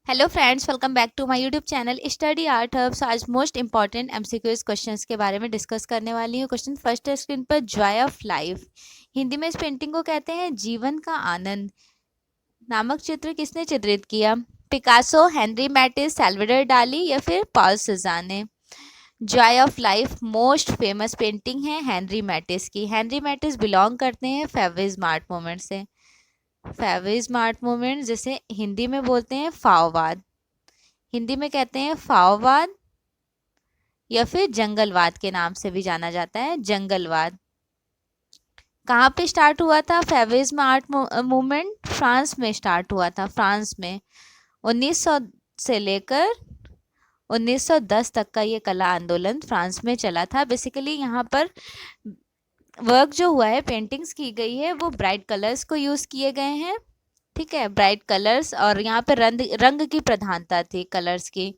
Hello friends, welcome back to my YouTube channel study art hubs. आज most important MCQs questions के बारे में discuss करने वाली हूँ। क्वेश्चन फर्स्ट है स्क्रीन पर, जॉय ऑफ लाइफ हिंदी में इस पेंटिंग को कहते हैं जीवन का आनंद नामक चित्र किसने चित्रित किया? Picasso, Henry Mattis, Salvador Dali या फिर Paul Cezanne? Joy of life most famous painting है हेनरी मैटिस की। हेनरी मैटिस बिलोंग करते हैं फेवी स्मार्ट मूवमेंट से। फेवी स्मार्ट मूवमेंट जिसे हिंदी में बोलते हैं फाओवाद, हिंदी में कहते हैं फाओवाद या फिर जंगलवाद के नाम से भी जाना जाता है, जंगलवाद। कहाँ पे स्टार्ट हुआ था फेविज्म आर्ट मूवमेंट? फ्रांस में स्टार्ट हुआ था, फ्रांस में 1900 से लेकर 1910 तक का ये कला आंदोलन फ्रांस में चला था। बेसिकली यहाँ पर वर्क जो हुआ है, पेंटिंग्स की गई है, वो ब्राइट कलर्स को यूज़ किए गए हैं, ठीक है, ब्राइट कलर्स, और यहाँ पे रंग की प्रधानता थी, कलर्स की।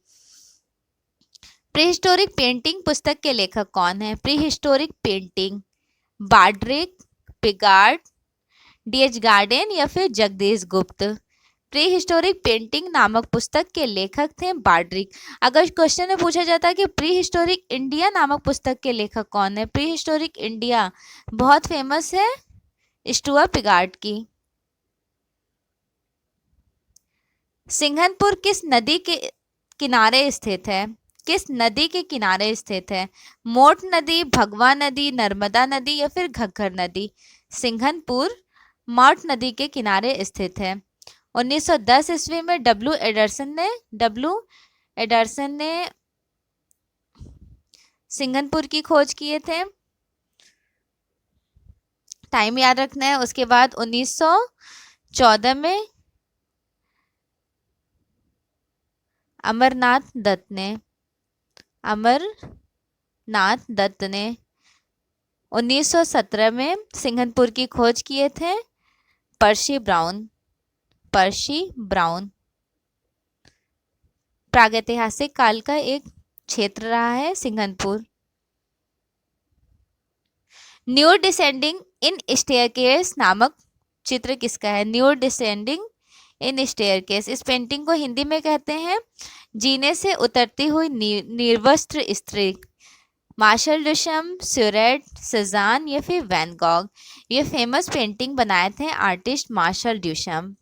प्रीहिस्टोरिक पेंटिंग पुस्तक के लेखक कौन है? प्रीहिस्टोरिक पेंटिंग बाड्रिक, पिगार्ड, डीएच गार्डन या फिर जगदीश गुप्त? प्रीहिस्टोरिक पेंटिंग नामक पुस्तक के लेखक थे बाड्रिक। अगर क्वेश्चन में पूछा जाता है कि प्रीहिस्टोरिक इंडिया नामक पुस्तक के लेखक कौन है? प्रीहिस्टोरिक इंडिया बहुत फेमस है, स्टुअर्ट पिगार्ड की। सिंघनपुर किस नदी के किनारे स्थित है? किस नदी के किनारे स्थित है? मोट नदी, भगवा नदी, नर्मदा नदी या फिर घग्गर नदी? सिंघनपुर मोट नदी के किनारे स्थित है। 1910 ईस्वी में डब्ल्यू एडरसन ने सिंघनपुर की खोज किए थे, टाइम याद रखना है। उसके बाद 1914 में अमरनाथ दत्त ने 1917 में सिंघनपुर की खोज किए थे पर्सी ब्राउन। प्रागैतिहासिक काल का एक क्षेत्र रहा है सिंघनपुर। न्यू डिसेंडिंग इन स्टेयरकेस नामक चित्र किसका है? न्यू डिसेंडिंग इन स्टेयरकेस, इस पेंटिंग को हिंदी में कहते हैं जीने से उतरती हुई निर्वस्त्र स्त्री। मार्शल डुशम, स्यूरेट, सेजान या फिर वैन गॉग? ये फेमस पेंटिंग बनाए थे आर्टिस्ट मार्शल ड्यूशम।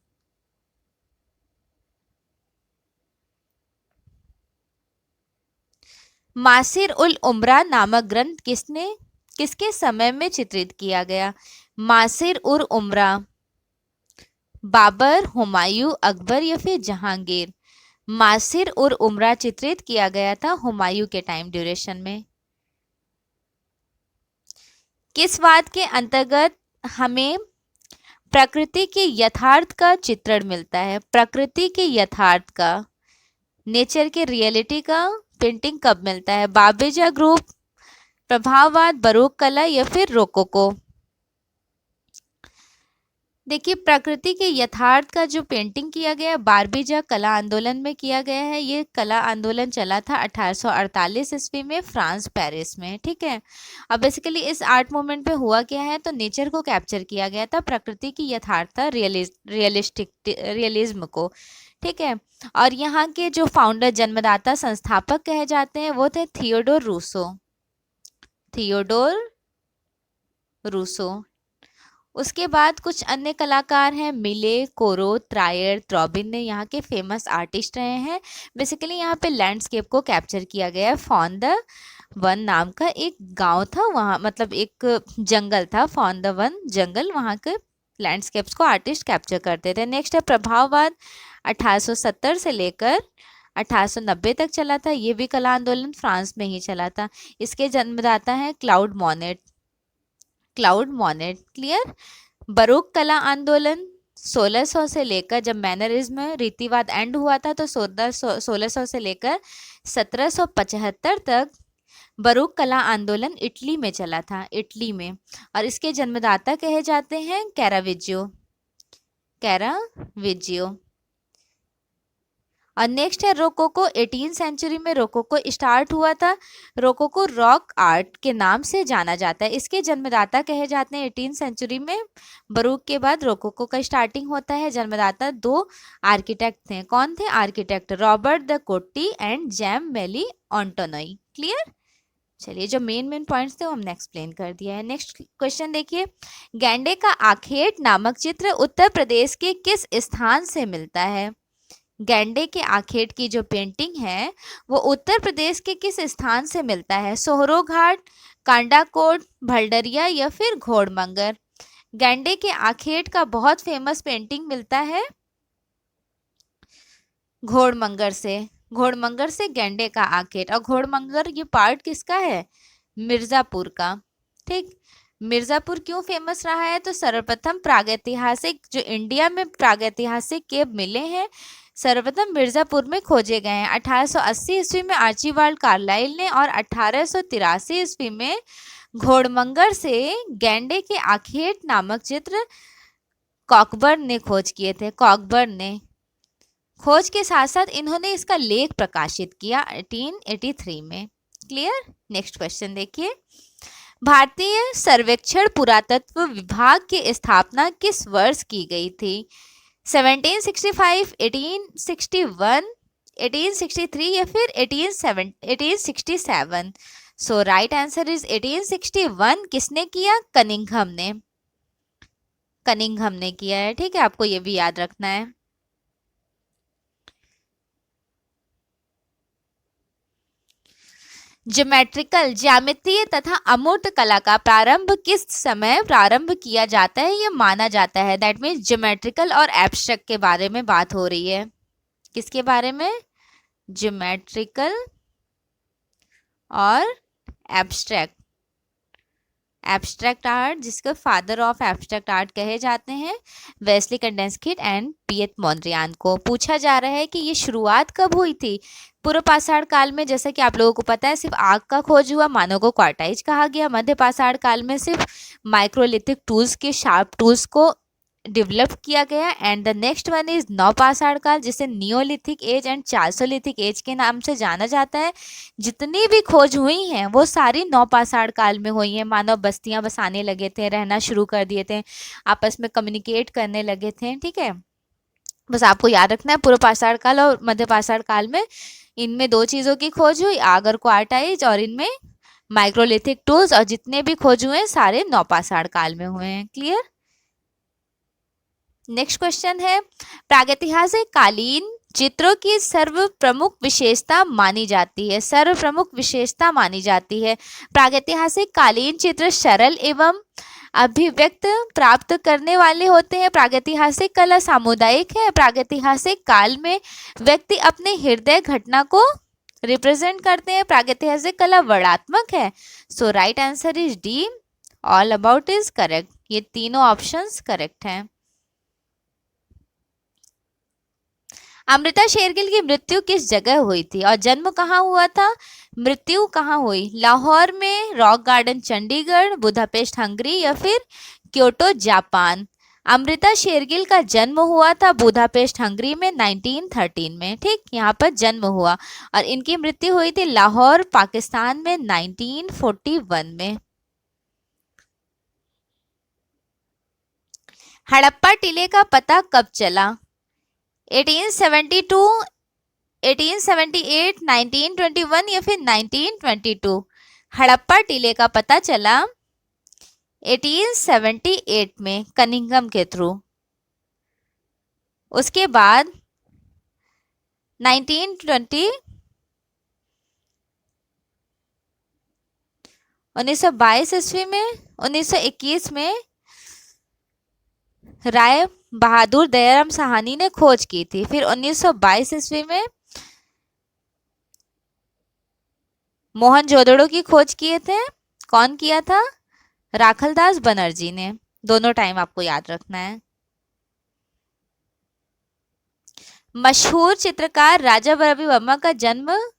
मासिर उल उमरा नामक ग्रंथ किसके समय में चित्रित किया गया? मासिर उल उमरा बाबर, हुमायूं, अकबर या फिर जहांगीर? मासिर उल उमरा चित्रित किया गया था हुमायूं के टाइम ड्यूरेशन में। किस वाद के अंतर्गत हमें प्रकृति के यथार्थ का चित्रण मिलता है? प्रकृति के यथार्थ का, नेचर के रियलिटी का पेंटिंग कब मिलता है? बाबेजा ग्रुप, प्रभाववाद, बरोक कला या फिर रोकोको? देखिए, प्रकृति के यथार्थ का जो पेंटिंग किया गया बारबीजा कला आंदोलन में किया गया है। ये कला आंदोलन चला था 1848 ईस्वी में फ्रांस, पेरिस में, ठीक है। अब बेसिकली इस आर्ट मूवमेंट पे हुआ क्या है, तो नेचर को कैप्चर किया गया था, प्रकृति की यथार्थता, रियलिज्म को, ठीक है। और यहाँ के जो फाउंडर, जन्मदाता, संस्थापक कहे जाते हैं, वो थे थियोडोर रूसो। उसके बाद कुछ अन्य कलाकार हैं, मिले, कोरो, त्रायर, त्रॉबिन ने यहाँ के फेमस आर्टिस्ट रहे हैं। बेसिकली यहाँ पे लैंडस्केप को कैप्चर किया गया है। फॉन द वन नाम का एक गांव था वहाँ, मतलब एक जंगल था, फॉन द वन जंगल, वहाँ के लैंडस्केप्स को आर्टिस्ट कैप्चर करते थे। नेक्स्ट है प्रभाववाद, 1870 से लेकर 1890 तक चला था। ये भी कला आंदोलन फ्रांस में ही चला था। इसके जन्मदाता है क्लाउड मॉनेट, क्लियर। बरोक कला आंदोलन 1600 से लेकर, जब मैनरिज्म रीतिवाद एंड हुआ था, तो 1600 से लेकर 1775 तक बरोक कला आंदोलन इटली में चला था, इटली में। और इसके जन्मदाता कहे जाते हैं कैराविजियो। और नेक्स्ट है रोकोको। 18 सेंचुरी में रोकोको स्टार्ट हुआ था। रोकोको रॉक आर्ट के नाम से जाना जाता है। इसके जन्मदाता कहे जाते हैं 18 सेंचुरी में बरूक के बाद रोकोको का स्टार्टिंग होता है। जन्मदाता दो आर्किटेक्ट थे। कौन थे architect? Robert de Cotte and जैम मेली ऑन्टोनोई। क्लियर? चलिए, जो मेन पॉइंट्स थे वो हमने एक्सप्लेन कर दिया है। नेक्स्ट क्वेश्चन देखिए, गैंडे का आखेट नामक चित्र उत्तर प्रदेश के किस स्थान से मिलता है? गैंडे के आखेट की जो पेंटिंग है वो उत्तर प्रदेश के किस स्थान से मिलता है? सोहरो घाट, कांडाकोट, भलडरिया या फिर घोड़मंगर? गैंडे के आखेट का बहुत फेमस पेंटिंग मिलता है घोड़मंगर से। घोड़मंगर से गैंडे का आखेट। और घोड़मंगर ये पार्ट किसका है? मिर्जापुर का। ठीक, मिर्जापुर क्यों फेमस रहा है? तो सर्वप्रथम प्रागैतिहासिक जो इंडिया में प्रागैतिहासिक केव मिले हैं सर्वप्रथम मिर्जापुर में खोजे गए हैं। 1880 ईस्वी में आर्चीबाल्ड कार्लाइल ने और 1883 ईस्वी में घोड़मंगर से गैंडे के आखेट नामक चित्र कॉकबर्न ने खोज किए थे। कॉकबर्न ने खोज के साथ साथ इन्होंने इसका लेख प्रकाशित किया 1883 में। क्लियर? नेक्स्ट क्वेश्चन देखिए, भारतीय सर्वेक्षण पुरातत्व विभाग की स्थापना किस वर्ष की गई थी? 1765, 1861, 1863 या फिर 1867? सो राइट आंसर इज 1861। किसने किया? कनिंघम ने। कनिंघम ने किया है। ठीक है, आपको ये भी याद रखना है। ज्योमेट्रिकल ज्यामितीय तथा अमूर्त कला का प्रारंभ किस समय प्रारंभ किया जाता है ये माना जाता है? दैट मीन्स ज्योमेट्रिकल और एब्स्ट्रैक्ट के बारे में बात हो रही है। किसके बारे में? ज्योमेट्रिकल और एब्स्ट्रैक्ट। एब्स्ट्रैक्ट आर्ट, जिसको फादर ऑफ एब्स्ट्रैक्ट आर्ट कहे जाते हैं, वेस्ली कंडेंस्किट एंड पिएट मोंद्रियान को। पूछा जा रहा है कि ये शुरुआत कब हुई थी? पूर्व पाषाण काल में, जैसा कि आप लोगों को पता है, सिर्फ आग का खोज हुआ, मानव को क्वार्टाइज कहा गया। मध्य पाषाण काल में सिर्फ माइक्रोलिथिक टूल्स के शार्प टूल्स को डेवलप किया गया। And the next one is नवपाषाण काल, जिसे नियोलिथिक एज एंड चालसोलिथिक एज के नाम से जाना जाता है। जितनी भी खोज हुई हैं वो सारी नवपाषाण काल में हुई हैं। मानव बस्तियां बसाने लगे थे, रहना शुरू कर दिए थे, आपस में कम्युनिकेट करने लगे थे। ठीक है, बस आपको याद रखना है पूर्व पाषाण काल और मध्य पाषाण काल में इनमें दो चीज़ों की खोज हुई, आग और क्वार्टाइज, और इनमें माइक्रोलिथिक टूल्स। और जितने भी खोज हुए हैं सारे नवपाषाण काल में हुए हैं। क्लियर? नेक्स्ट क्वेश्चन है, प्रागैतिहासिक कालीन चित्रों की सर्व प्रमुख विशेषता मानी जाती है। सर्व प्रमुख विशेषता मानी जाती है। प्रागैतिहासिक कालीन चित्र सरल एवं अभिव्यक्त प्राप्त करने वाले होते हैं। प्रागैतिहासिक कला सामुदायिक है। प्रागैतिहासिक काल में व्यक्ति अपने हृदय घटना को रिप्रेजेंट करते हैं। प्रागैतिहासिक कला वर्णात्मक है। So right answer is D, all about is correct. ये तीनों ऑप्शंस करेक्ट हैं। अमृता शेरगिल की मृत्यु किस जगह हुई थी और जन्म कहाँ हुआ था? मृत्यु कहाँ हुई? लाहौर में, rock garden Chandigarh, Budapest Hungary या फिर क्योटो जापान? अमृता शेरगिल का जन्म हुआ था बुदापेस्ट हंगरी में 1913 में। ठीक, यहाँ पर जन्म हुआ। और इनकी मृत्यु हुई थी लाहौर पाकिस्तान में 1941 में। हड़प्पा टीले का पता कब चला? 1872, 1878, 1921 या फिर 1922? हड़प्पा टीले का पता चला 1878 में कनिंघम के थ्रू। उसके बाद 1922 ईस्वी में, 1921 में राय बहादुर दयाराम साहनी ने खोज की थी। फिर 1922 ईस्वी में मोहनजोदड़ो की खोज किए थे। कौन किया था? राखलदास बनर्जी ने। दोनों टाइम आपको याद रखना है। मशहूर चित्रकार राजा रवि वर्मा का जन्म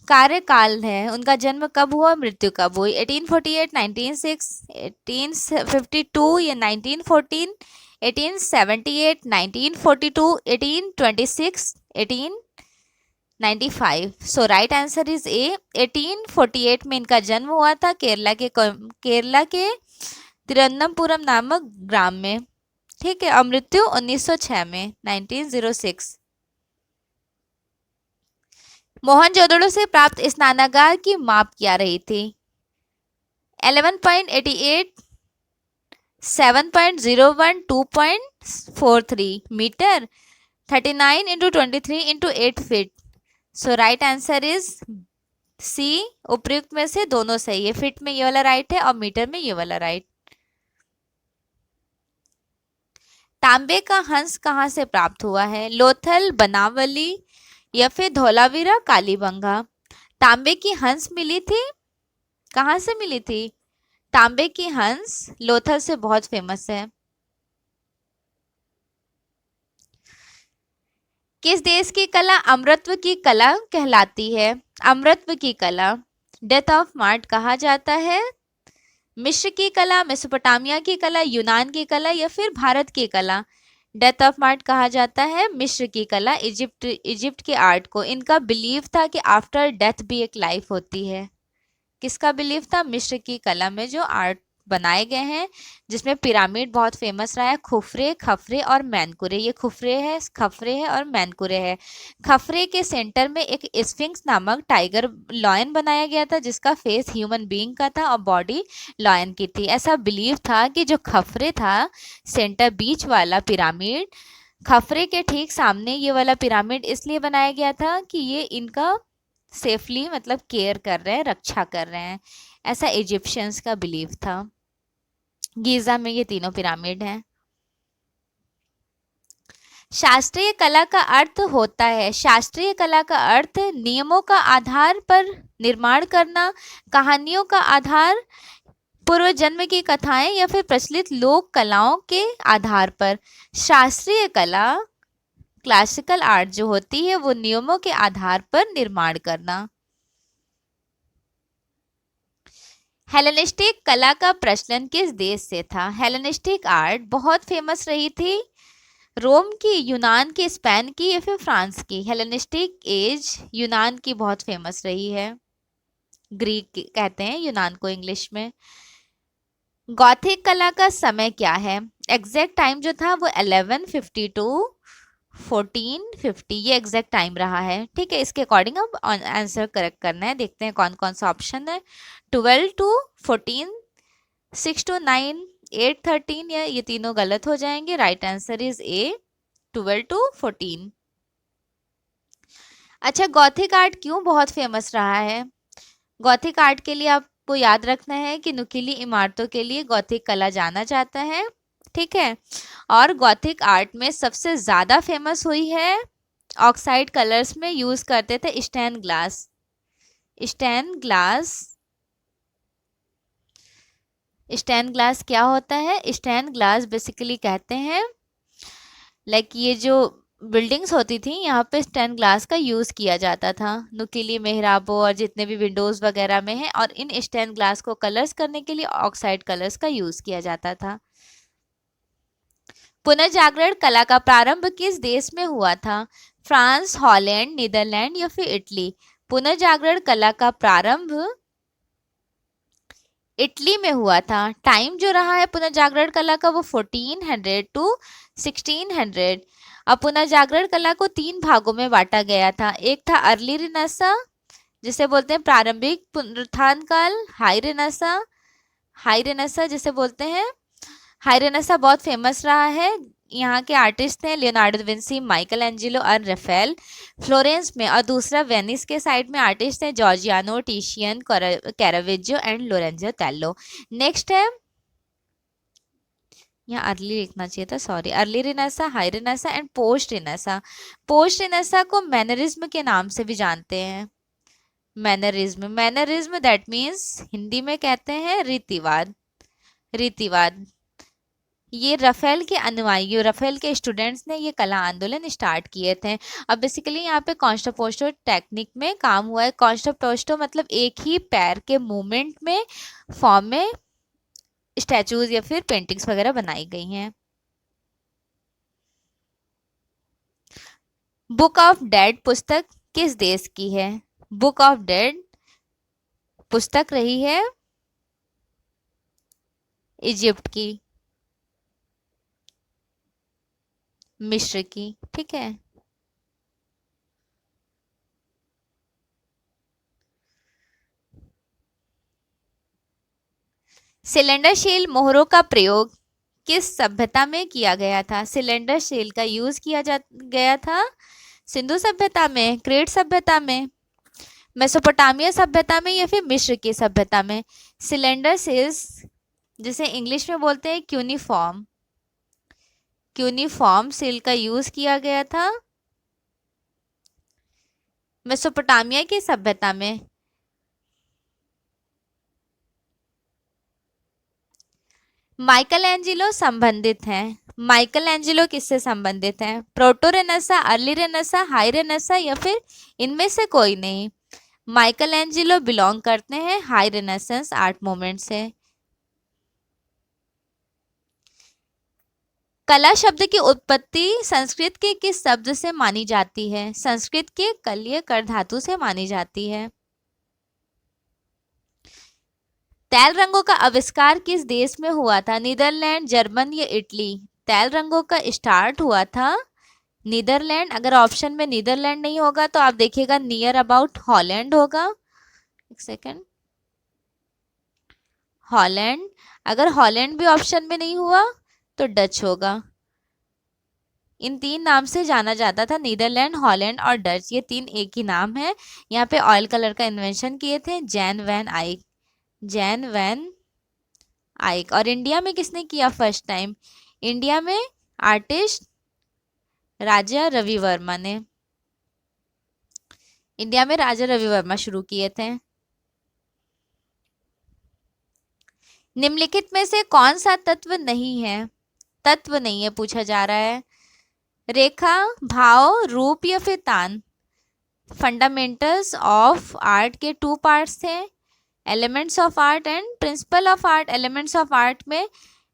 कार्यकाल है, उनका जन्म कब हुआ, मृत्यु कब हुई? 1848, 1906, 1852 या 1914 1878, 1942, 1826, 1895. सो राइट आंसर इज ए 1848 में इनका जन्म हुआ था केरला के तिरुवनंतपुरम नामक ग्राम में। ठीक है, और मृत्यु 1906 में 1906। मोहनजोदड़ो से प्राप्त स्नानागार की माप क्या रही थी? 11.88, 7.01, 2.43 metre, 39 into 23 into 8 feet. So right answer is C. उपयुक्त में से दोनों सही है, फीट में ये वाला राइट है और मीटर में ये वाला राइट। तांबे का हंस कहाँ से प्राप्त हुआ है? लोथल, बनावली या फिर धौलावीरा, कालीबंगा। तांबे की हंस मिली थी, कहाँ से मिली थी? तांबे की हंस लोथल से बहुत फेमस है। किस देश की कला अमृतत्व की कला कहलाती है? अमृतत्व की कला डेथ ऑफ मार्ट कहा जाता है। मिस्र की कला, मेसोपोटामिया की कला, यूनान की कला या फिर भारत की कला? डेथ ऑफ मार्ट कहा जाता है मिस्र की कला, इजिप्ट के आर्ट को। इनका बिलीव था कि आफ्टर डेथ भी एक लाइफ होती है। किसका बिलीव था? मिस्र की कला में जो आर्ट बनाए गए हैं, जिसमें पिरामिड बहुत फेमस रहा है, खुफरे, खफरे और मैनकुरे। ये खुफरे है, खफरे है और मैनकुरे है। खफरे के सेंटर में एक स्फिंक्स नामक टाइगर लॉयन बनाया गया था, जिसका फेस ह्यूमन बीइंग का था और बॉडी लॉयन की थी। ऐसा बिलीव था कि जो खफरे था, सेंटर बीच वाला पिरामिड, खफरे के ठीक सामने ये वाला पिरामिड इसलिए बनाया गया था कि ये इनका सेफली मतलब केयर कर रहे हैं, रक्षा कर रहे हैं। ऐसा इजिप्शियंस का बिलीव था। गीजा में ये तीनों पिरामिड हैं। शास्त्रीय कला का अर्थ होता है, शास्त्रीय कला का अर्थ नियमों का आधार पर निर्माण करना, कहानियों का आधार, पूर्व जन्म की कथाएं या फिर प्रचलित लोक कलाओं के आधार पर। शास्त्रीय कला, क्लासिकल आर्ट जो होती है, वो नियमों के आधार पर निर्माण करना। हेलेनिस्टिक कला का प्रचलन किस देश से था? हेलेनिस्टिक आर्ट बहुत फेमस रही थी रोम की, यूनान की, स्पेन की या फिर फ्रांस की? हेलेनिस्टिक एज यूनान की बहुत फेमस रही है, ग्रीक कहते हैं यूनान को इंग्लिश में। गॉथिक कला का समय क्या है? एग्जैक्ट टाइम जो था वो 1152 1450, ये एग्जैक्ट टाइम रहा है। ठीक है, इसके अकॉर्डिंग अब आंसर करेक्ट करना है। देखते हैं कौन कौन सा ऑप्शन है। 12 to 14, 6 to 9, 8, 13, या ये तीनों गलत हो जाएंगे। Right answer is A, 12 to 14। अच्छा, गॉथिक आर्ट क्यों बहुत फेमस रहा है? गॉथिक आर्ट के लिए आपको याद रखना है कि नुकीली इमारतों के लिए गॉथिक कला जाना जाता है। ठीक है, और गॉथिक आर्ट में सबसे ज़्यादा फेमस हुई है, ऑक्साइड कलर्स में यूज़ करते थे stain glass. Stain glass, stain glass क्या होता है? स्टेन ग्लास बेसिकली कहते हैं लाइक ये जो बिल्डिंग्स होती थी, यहाँ पे स्टेन ग्लास का यूज़ किया जाता था नुकीली मेहराबों और जितने भी विंडोज़ वगैरह में हैं, और इन स्टेन ग्लास को कलर्स करने के लिए ऑक्साइड कलर्स का यूज़ किया जाता था। पुनर्जागरण कला का प्रारंभ किस देश में हुआ था? फ्रांस, हॉलैंड, नीदरलैंड या फिर इटली? पुनर्जागरण कला का प्रारंभ इटली में हुआ था। टाइम जो रहा है पुनर्जागरण कला का वो 1400 to 1600। अब पुनर्जागरण कला को 3 भागों में बांटा गया था। एक था अर्ली रिनेसा, जिसे बोलते हैं प्रारंभिक पुनरुत्थान काल, हाई रेनेसा जिसे बोलते हैं। हाई रेनेसा बहुत फेमस रहा है। यहाँ के आर्टिस्ट थे Leonardo da Vinci, Michael Angelo और राफेल फ्लोरेंस में। और दूसरा वेनिस के साइड में आर्टिस्ट हैं जॉर्जियानो, टिशियन, कैरावेजो एंड लोरेंजो टेल्लो। नेक्स्ट है, यहाँ अर्ली लिखना चाहिए था, sorry. Early renaissance, high Renaissance and post renaissance. Post renaissance को मैनरिज्म के नाम से भी जानते हैं। मैनरिज्म दैट मीन्स हिंदी में कहते हैं रीतिवाद। रीतिवाद, ये राफेल के अनुयायियों, राफेल के स्टूडेंट्स ने ये कला आंदोलन स्टार्ट किए थे। अब बेसिकली यहाँ पे कॉन्स्ट्रापोस्टो टेक्निक में काम हुआ है। कॉन्स्ट्रापोस्टो मतलब एक ही पैर के मूवमेंट में फॉर्म में स्टैचूज या फिर पेंटिंग्स वगैरह बनाई गई हैं। बुक ऑफ डेड पुस्तक किस देश की है? बुक ऑफ डेड पुस्तक रही है इजिप्ट की, मिस्र की। ठीक है। सिलेंडर शील मोहरों का प्रयोग किस सभ्यता में किया गया था? सिलेंडर शील का यूज किया जा गया था सिंधु सभ्यता में, क्रेट सभ्यता में, मेसोपोटामिया सभ्यता में, या फिर मिस्र की सभ्यता में? सिलेंडर शील्स जिसे इंग्लिश में बोलते हैं क्यूनिफॉर्म, क्यूनिफॉर्म सील का यूज किया गया था मेसोपोटामिया की सभ्यता में। माइकल एंजिलो संबंधित हैं। माइकल एंजिलो किससे संबंधित हैं? Proto Renaissance, early Renaissance, high Renaissance, या फिर इनमें से कोई नहीं? माइकल एंजिलो बिलोंग करते हैं हाई रेनेसेंस आर्ट मूवमेंट से। कला शब्द की उत्पत्ति संस्कृत के किस शब्द से मानी जाती है? संस्कृत के कल्य कर धातु से मानी जाती है। तैल रंगों का आविष्कार किस देश में हुआ था? नीदरलैंड, जर्मन या इटली? तैल रंगों का स्टार्ट हुआ था नीदरलैंड। अगर ऑप्शन में नीदरलैंड नहीं होगा तो आप देखिएगा नियर अबाउट हॉलैंड होगा। एक सेकेंड, हॉलैंड। अगर हॉलैंड भी ऑप्शन में नहीं हुआ तो डच होगा। इन तीन नाम से जाना जाता था, नीदरलैंड, हॉलैंड और डच। ये तीन एक ही नाम है। यहाँ पे ऑयल कलर का इन्वेंशन किए थे जैन वैन आइक, जैन वैन आइक। और इंडिया में किसने किया फर्स्ट टाइम? इंडिया में आर्टिस्ट राजा रवि वर्मा ने, इंडिया में राजा रवि वर्मा शुरू किए थे। निम्नलिखित में से कौन सा तत्व नहीं है? तत्व नहीं है पूछा जा रहा है। रेखा, भाव, रूप या फिर तान? फंडामेंटल्स ऑफ आर्ट के टू पार्ट्स थे, elements of art and principle of art. Elements of art में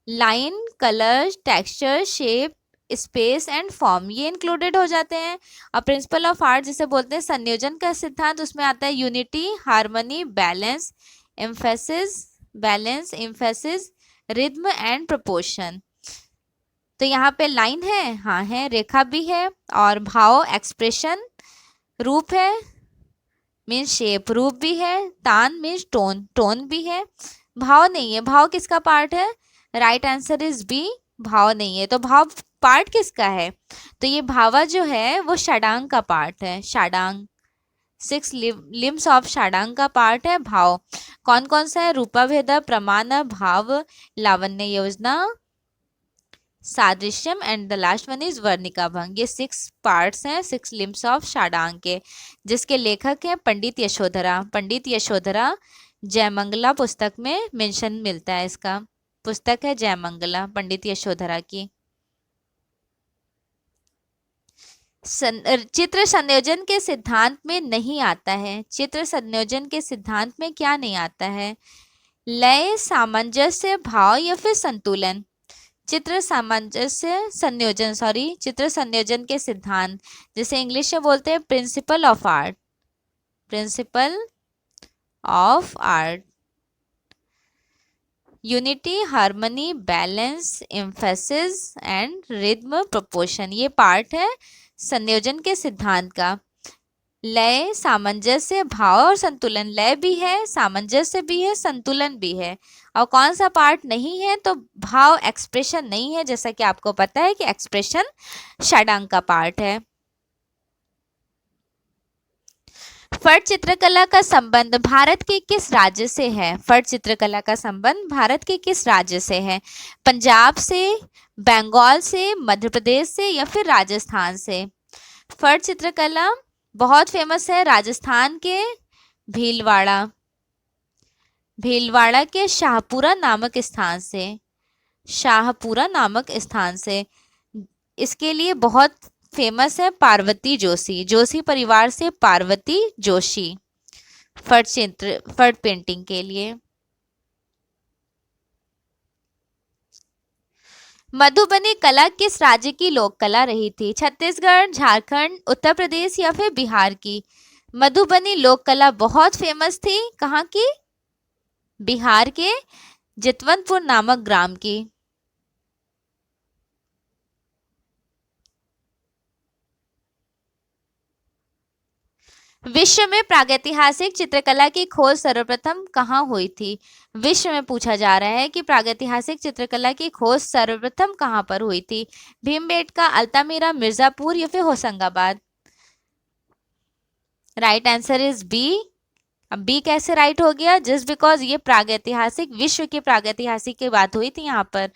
line, colour, texture, shape, space and form ये इंक्लूडेड हो जाते हैं। और प्रिंसिपल ऑफ आर्ट जिसे बोलते हैं संयोजन का सिद्धांत, उसमें आता है unity, harmony, balance, emphasis, balance, emphasis, rhythm and proportion. तो यहाँ पे लाइन है, हाँ है, रेखा भी है, और भाव एक्सप्रेशन, रूप है मीन्स शेप, रूप भी है, तान मीन्स टोन, टोन भी है। भाव नहीं है। भाव किसका पार्ट है? राइट आंसर इज बी, भाव नहीं है। तो भाव पार्ट किसका है? तो ये भावा जो है वो षडांग का पार्ट है। षडांग, 6 लिम्स ऑफ षडांग का पार्ट है भाव। कौन कौन सा है? रूपाभेदा, प्रमाण, भाव, लावण्य योजना, सादृश्यम and the last one is वर्णिका भंग। ये 6 पार्ट्स हैं, 6 लिम्स ऑफ षडांग के, जिसके लेखक हैं पंडित यशोधरा। पंडित यशोधरा जयमंगला पुस्तक में मेंशन मिलता है इसका। पुस्तक है जयमंगला पंडित यशोधरा की। चित्र संयोजन के सिद्धांत में नहीं आता है। चित्र संयोजन के सिद्धांत में क्या नहीं आता है? लय, सामंजस्य, भाव या फिर संतुलन? चित्र सामंजस्य संयोजन, चित्र संयोजन के सिद्धांत जिसे इंग्लिश में बोलते हैं principal of art, principal of art. Unity, harmony, balance, emphasis and rhythm, proportion ये पार्ट है संयोजन के सिद्धांत का। लय, सामंजस्य, भाव और संतुलन। लय भी है, सामंजस्य भी है, संतुलन भी है। और कौन सा पार्ट नहीं है? तो भाव, एक्सप्रेशन नहीं है, जैसा कि आपको पता है कि एक्सप्रेशन षडांग का पार्ट है। फट चित्रकला का संबंध भारत के किस राज्य से है? फट चित्रकला का संबंध भारत के किस राज्य से है? पंजाब से, बंगाल से, मध्य प्रदेश से या फिर राजस्थान से? फट चित्रकला बहुत फेमस है राजस्थान के भीलवाड़ा, भीलवाड़ा के शाहपुरा नामक स्थान से, शाहपुरा नामक स्थान से। इसके लिए बहुत फेमस है पार्वती जोशी, जोशी परिवार से पार्वती जोशी फट चित्र, फट पेंटिंग के लिए। मधुबनी कला किस राज्य की लोक कला रही थी? छत्तीसगढ़, झारखंड, उत्तर प्रदेश या फिर बिहार की? मधुबनी लोक कला बहुत फेमस थी, कहाँ की? बिहार के जितवंतपुर नामक ग्राम की। विश्व में प्रागैतिहासिक चित्रकला की खोज सर्वप्रथम कहाँ हुई थी? विश्व में पूछा जा रहा है कि प्रागैतिहासिक चित्रकला की खोज सर्वप्रथम कहाँ पर हुई थी? भीमबेटका, अल्तामिरा, मिर्जापुर या फिर Hoshangabad? Right answer is B. अब बी कैसे राइट हो गया? जस्ट बिकॉज ये प्रागैतिहासिक, विश्व के प्रागैतिहासिक की बात हुई थी यहाँ पर।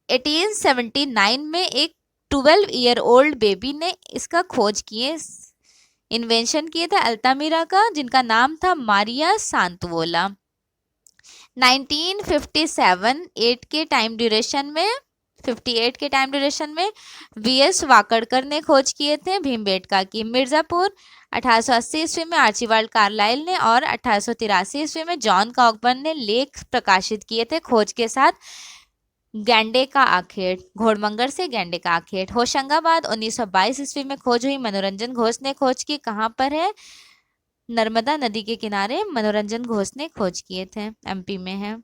1879 में एक 12 ईयर ओल्ड बेबी ने इसका खोज किए, इन्वेंशन किए थे अल्तामिरा का, जिनका नाम था मारिया सांतवोला। 1957 8 के टाइम ड्यूरेशन में 58 के टाइम ड्यूरेशन में वीएस वाकड़कर ने खोज किए थे भीमबेटका की। मिर्जापुर 1880 ईस्वी में आर्चिबाल्ड कार्लाइल ने और 1883 ईस्वी में जॉन कॉकबर्न ने लेख प्रकाशित किए थे खोज के साथ गैंडे का आखेट, घोड़मंगर से गैंडे का आखेट। होशंगाबाद 1922 ईस्वी में खोज हुई, मनोरंजन घोष ने खोज की, कहाँ पर है? नर्मदा नदी के किनारे मनोरंजन घोष ने खोज किए थे, एमपी में है।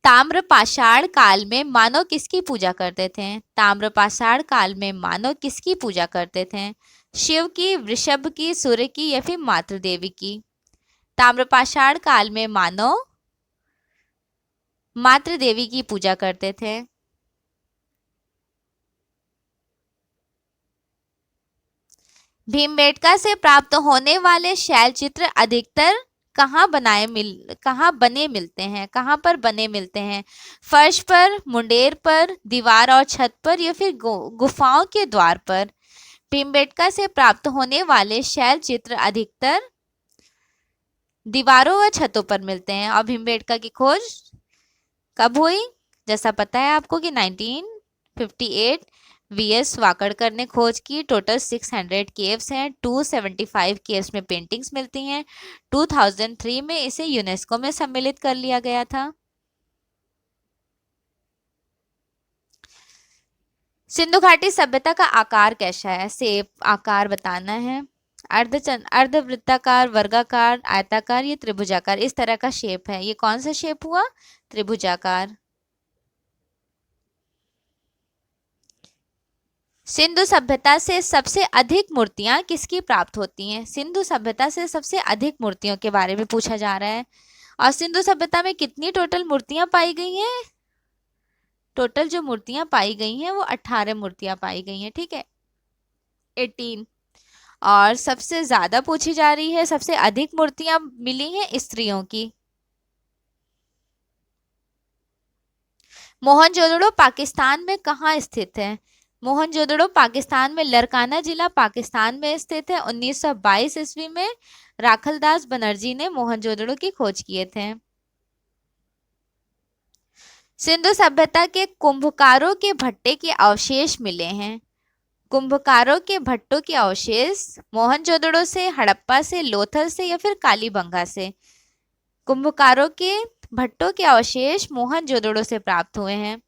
ताम्रपाषाण काल में मानव किसकी पूजा करते थे? ताम्रपाषाण काल में मानव किसकी पूजा करते थे? शिव की, वृषभ की, सूर्य की या फिर मातृ देवी की? ताम्रपाषाण काल में मानव मातृ देवी की पूजा करते थे। भीमबेटका से प्राप्त होने वाले शैल चित्र अधिकतर कहाँ बने मिलते हैं? कहाँ पर बने मिलते हैं? फर्श पर, मुंडेर पर, दीवार और छत पर या फिर गुफाओं के द्वार पर? भीमबेटका से प्राप्त होने वाले शैल चित्र अधिकतर दीवारों व छतों पर मिलते हैं। और भीमबेटका की खोज कब हुई? जैसा पता है आपको कि 1958 वीएस वाकड़कर ने खोज की। टोटल 600 केव्स हैं, 275 केव्स में पेंटिंग्स मिलती हैं। 2003 में इसे यूनेस्को में सम्मिलित कर लिया गया था। सिंधु घाटी सभ्यता का आकार कैसा है? शेप, आकार बताना है। अर्धवृत्ताकार, वर्गाकार, आयताकार या त्रिभुजाकार? इस तरह का शेप है। ये कौन सा शेप हुआ? त्रिभुजाकार। सिंधु सभ्यता से सबसे अधिक मूर्तियां किसकी प्राप्त होती हैं? सिंधु सभ्यता से सबसे अधिक मूर्तियों के बारे में पूछा जा रहा है। और सिंधु सभ्यता में कितनी टोटल मूर्तियां पाई गई हैं? टोटल जो मूर्तियां पाई गई हैं वो 18 मूर्तियां पाई गई हैं, ठीक है, 18। और सबसे ज्यादा पूछी जा रही है, सबसे अधिक मूर्तियां मिली हैं स्त्रियों की। मोहनजोदड़ो पाकिस्तान में कहाँ स्थित है? मोहनजोदड़ो पाकिस्तान में लरकाना जिला पाकिस्तान में स्थित है। 1922 ईस्वी में राखलदास बनर्जी ने मोहनजोदड़ो की खोज किए थे। सिंधु सभ्यता के कुंभकारों के भट्टे के अवशेष मिले हैं। कुंभकारों के भट्टों के अवशेष मोहनजोदड़ो से, हड़प्पा से, लोथल से या फिर कालीबंगा से? कुंभकारों के भट्टों के अवशेष मोहनजोदड़ो से प्राप्त हुए हैं।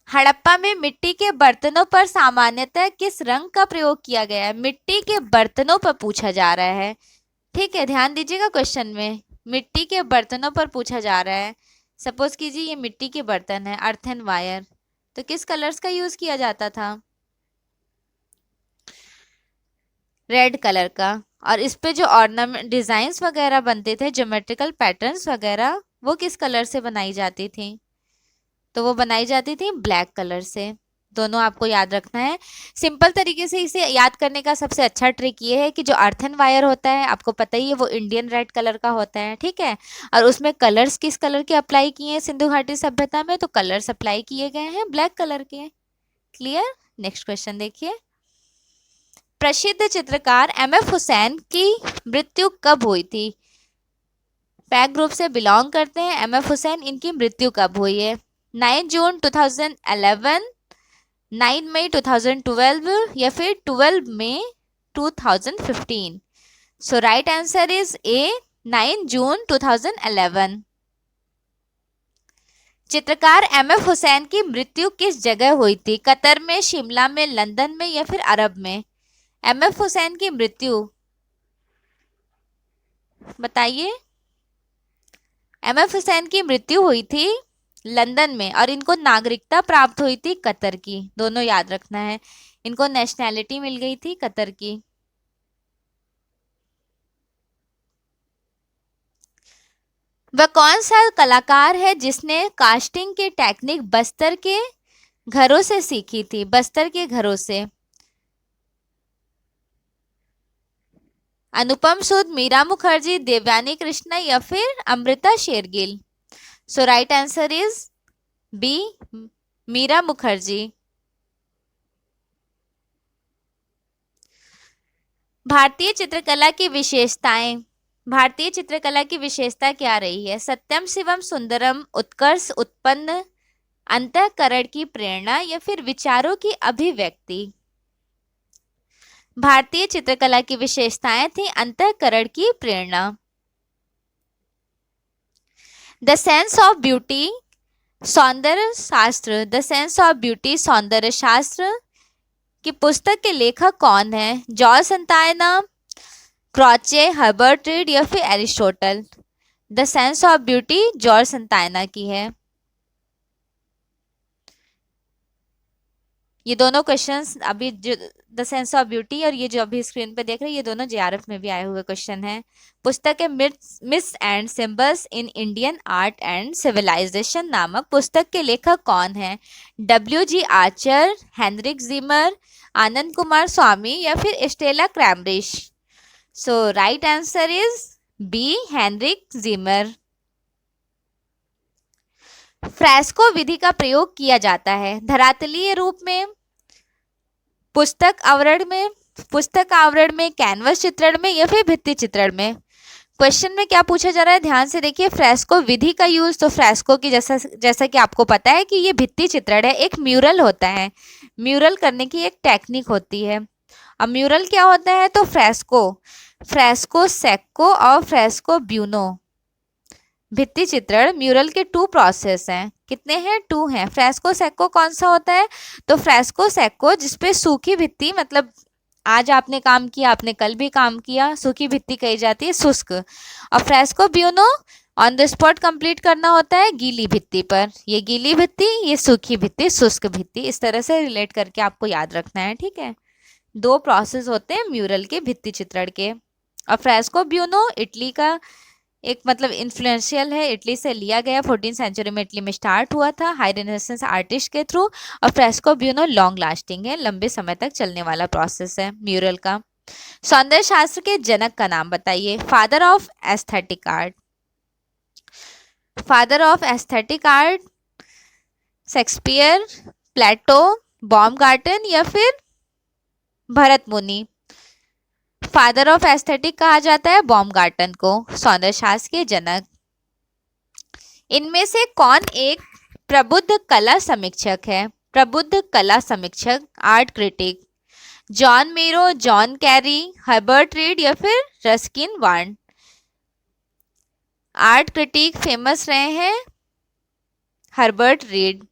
हड़प्पा में मिट्टी के बर्तनों पर सामान्यतः किस रंग का प्रयोग किया गया है? मिट्टी के बर्तनों पर पूछा जा रहा है, ठीक है, ध्यान दीजिएगा क्वेश्चन में। मिट्टी के बर्तनों पर पूछा जा रहा है। सपोज कीजिए ये मिट्टी के बर्तन है, अर्थन वायर, तो किस कलर्स का यूज किया जाता था? रेड कलर का। और इस पे जो ऑर्नामेंट डिजाइन्स वगैरह बनते थे, ज्योमेट्रिकल पैटर्न्स वगैरह, वो किस कलर से बनाई जाती थी? तो वो बनाई जाती थी ब्लैक कलर से। दोनों आपको याद रखना है। सिंपल तरीके से इसे याद करने का सबसे अच्छा ट्रिक ये है कि जो अर्थन वायर होता है, आपको पता ही है, वो इंडियन रेड कलर का होता है, ठीक है। और उसमें कलर्स किस कलर के अप्लाई किए हैं सिंधु घाटी सभ्यता में? तो कलर्स अप्लाई किए गए हैं ब्लैक कलर के। क्लियर? नेक्स्ट क्वेश्चन देखिए। प्रसिद्ध चित्रकार एमएफ हुसैन की मृत्यु कब हुई थी? पैक ग्रुप से बिलोंग करते हैं एमएफ हुसैन, इनकी मृत्यु कब हुई है? 9 जून 2011, 9 मई 2012 या फिर 12 मई 2015? सो राइट आंसर इज ए, 9 जून 2011। चित्रकार एमएफ हुसैन की मृत्यु किस जगह हुई थी? कतर में, शिमला में, लंदन में या फिर अरब में? एमएफ हुसैन की मृत्यु बताइए। एमएफ हुसैन की मृत्यु हुई थी लंदन में और इनको नागरिकता प्राप्त हुई थी कतर की। दोनों याद रखना है, इनको नेशनैलिटी मिल गई थी कतर की। वह कौन सा कलाकार है जिसने कास्टिंग की टेक्निक बस्तर के घरों से सीखी थी? बस्तर के घरों से। अनुपम सूद, मीरा मुखर्जी, देवयानी कृष्णा या फिर Amrita Shergil? So right answer is B, Meera Mukherjee. भारतीय चित्रकला की विशेषताएं। भारतीय चित्रकला की विशेषता क्या रही है? सत्यम शिवम सुंदरम, उत्कर्ष उत्पन्न, अंतःकरण की प्रेरणा या फिर विचारों की अभिव्यक्ति? भारतीय चित्रकला की विशेषताएं थी अंतःकरण की प्रेरणा। द सेंस ऑफ ब्यूटी सौंदर्य शास्त्र, द सेंस ऑफ ब्यूटी सौंदर्य शास्त्र की पुस्तक के लेखक कौन है? George Santayana, Croce, Herbert Read या फिर Aristotle? The sense of beauty George Santayana की है। ये दोनों क्वेश्चंस अभी जो द सेंस ऑफ ब्यूटी और ये जो अभी स्क्रीन पे देख रहे हैं, ये दोनों जेआरएफ में भी आए हुए क्वेश्चन हैं। पुस्तक है myths and symbols in Indian art and civilization नामक पुस्तक के लेखक कौन है? W G. Archer, Heinrich Zimmer, Anand Kumar Swamy या फिर Stella Kramrisch? So right answer is B, Heinrich Zimmer. Fresco विधि का प्रयोग किया जाता है धरातलीय रूप में, पुस्तक आवरण में, कैनवस चित्रण में या फिर भित्ति चित्रण में? क्वेश्चन में क्या पूछा जा रहा है, ध्यान से देखिए। फ्रेस्को विधि का यूज, तो फ्रेस्को की जैसा कि आपको पता है कि ये भित्ति चित्रण है, एक म्यूरल होता है। म्यूरल करने की एक टेक्निक होती है। अब म्यूरल क्या होता है? तो फ्रेस्को सेक्को और फ्रेस्को ब्यूनो भित्ति चित्रण म्यूरल के 2 प्रोसेस हैं। कितने हैं? 2 हैं। फ्रेस्को सेक्को कौन सा होता है? तो फ्रेस्को सेक्को जिसपे सूखी भित्ति, मतलब आज आपने काम किया, आपने कल भी काम किया, सूखी भित्ति कही जाती है, शुष्क। और fresco buono on the spot complete करना होता है गीली भित्ति पर। ये गीली भित्ति, ये सूखी भित्ति, शुष्क भित्ति, इस तरह से रिलेट करके आपको याद रखना है, ठीक है। 2 प्रोसेस होते हैं म्यूरल के भित्ति चित्रण के। और फ्रेस्को ब्यूनो इटली का एक मतलब इन्फ्लुएंशियल है, इटली से लिया गया, 14वीं सेंचुरी में इटली में स्टार्ट हुआ था हाई रेनेसेंस आर्टिस्ट के थ्रू। और फ्रेस्को ब्यूनो लॉन्ग लास्टिंग है, लंबे समय तक चलने वाला प्रोसेस है म्यूरल का। सौंदर्य शास्त्र के जनक का नाम बताइए। Father of aesthetic art, father of aesthetic art Shakespeare, Plato, Baumgarten या फिर भरत मुनि? फादर ऑफ एस्थेटिक कहा जाता है बॉमगार्टन को, सौंदर्य शास्त्र के जनक। इनमें से कौन एक प्रबुद्ध कला समीक्षक है? प्रबुद्ध कला समीक्षक, art critic? John Miro, John Carey, Herbert Read या फिर Ruskin Warn? Art critic famous रहे हैं हर्बर्ट रीड।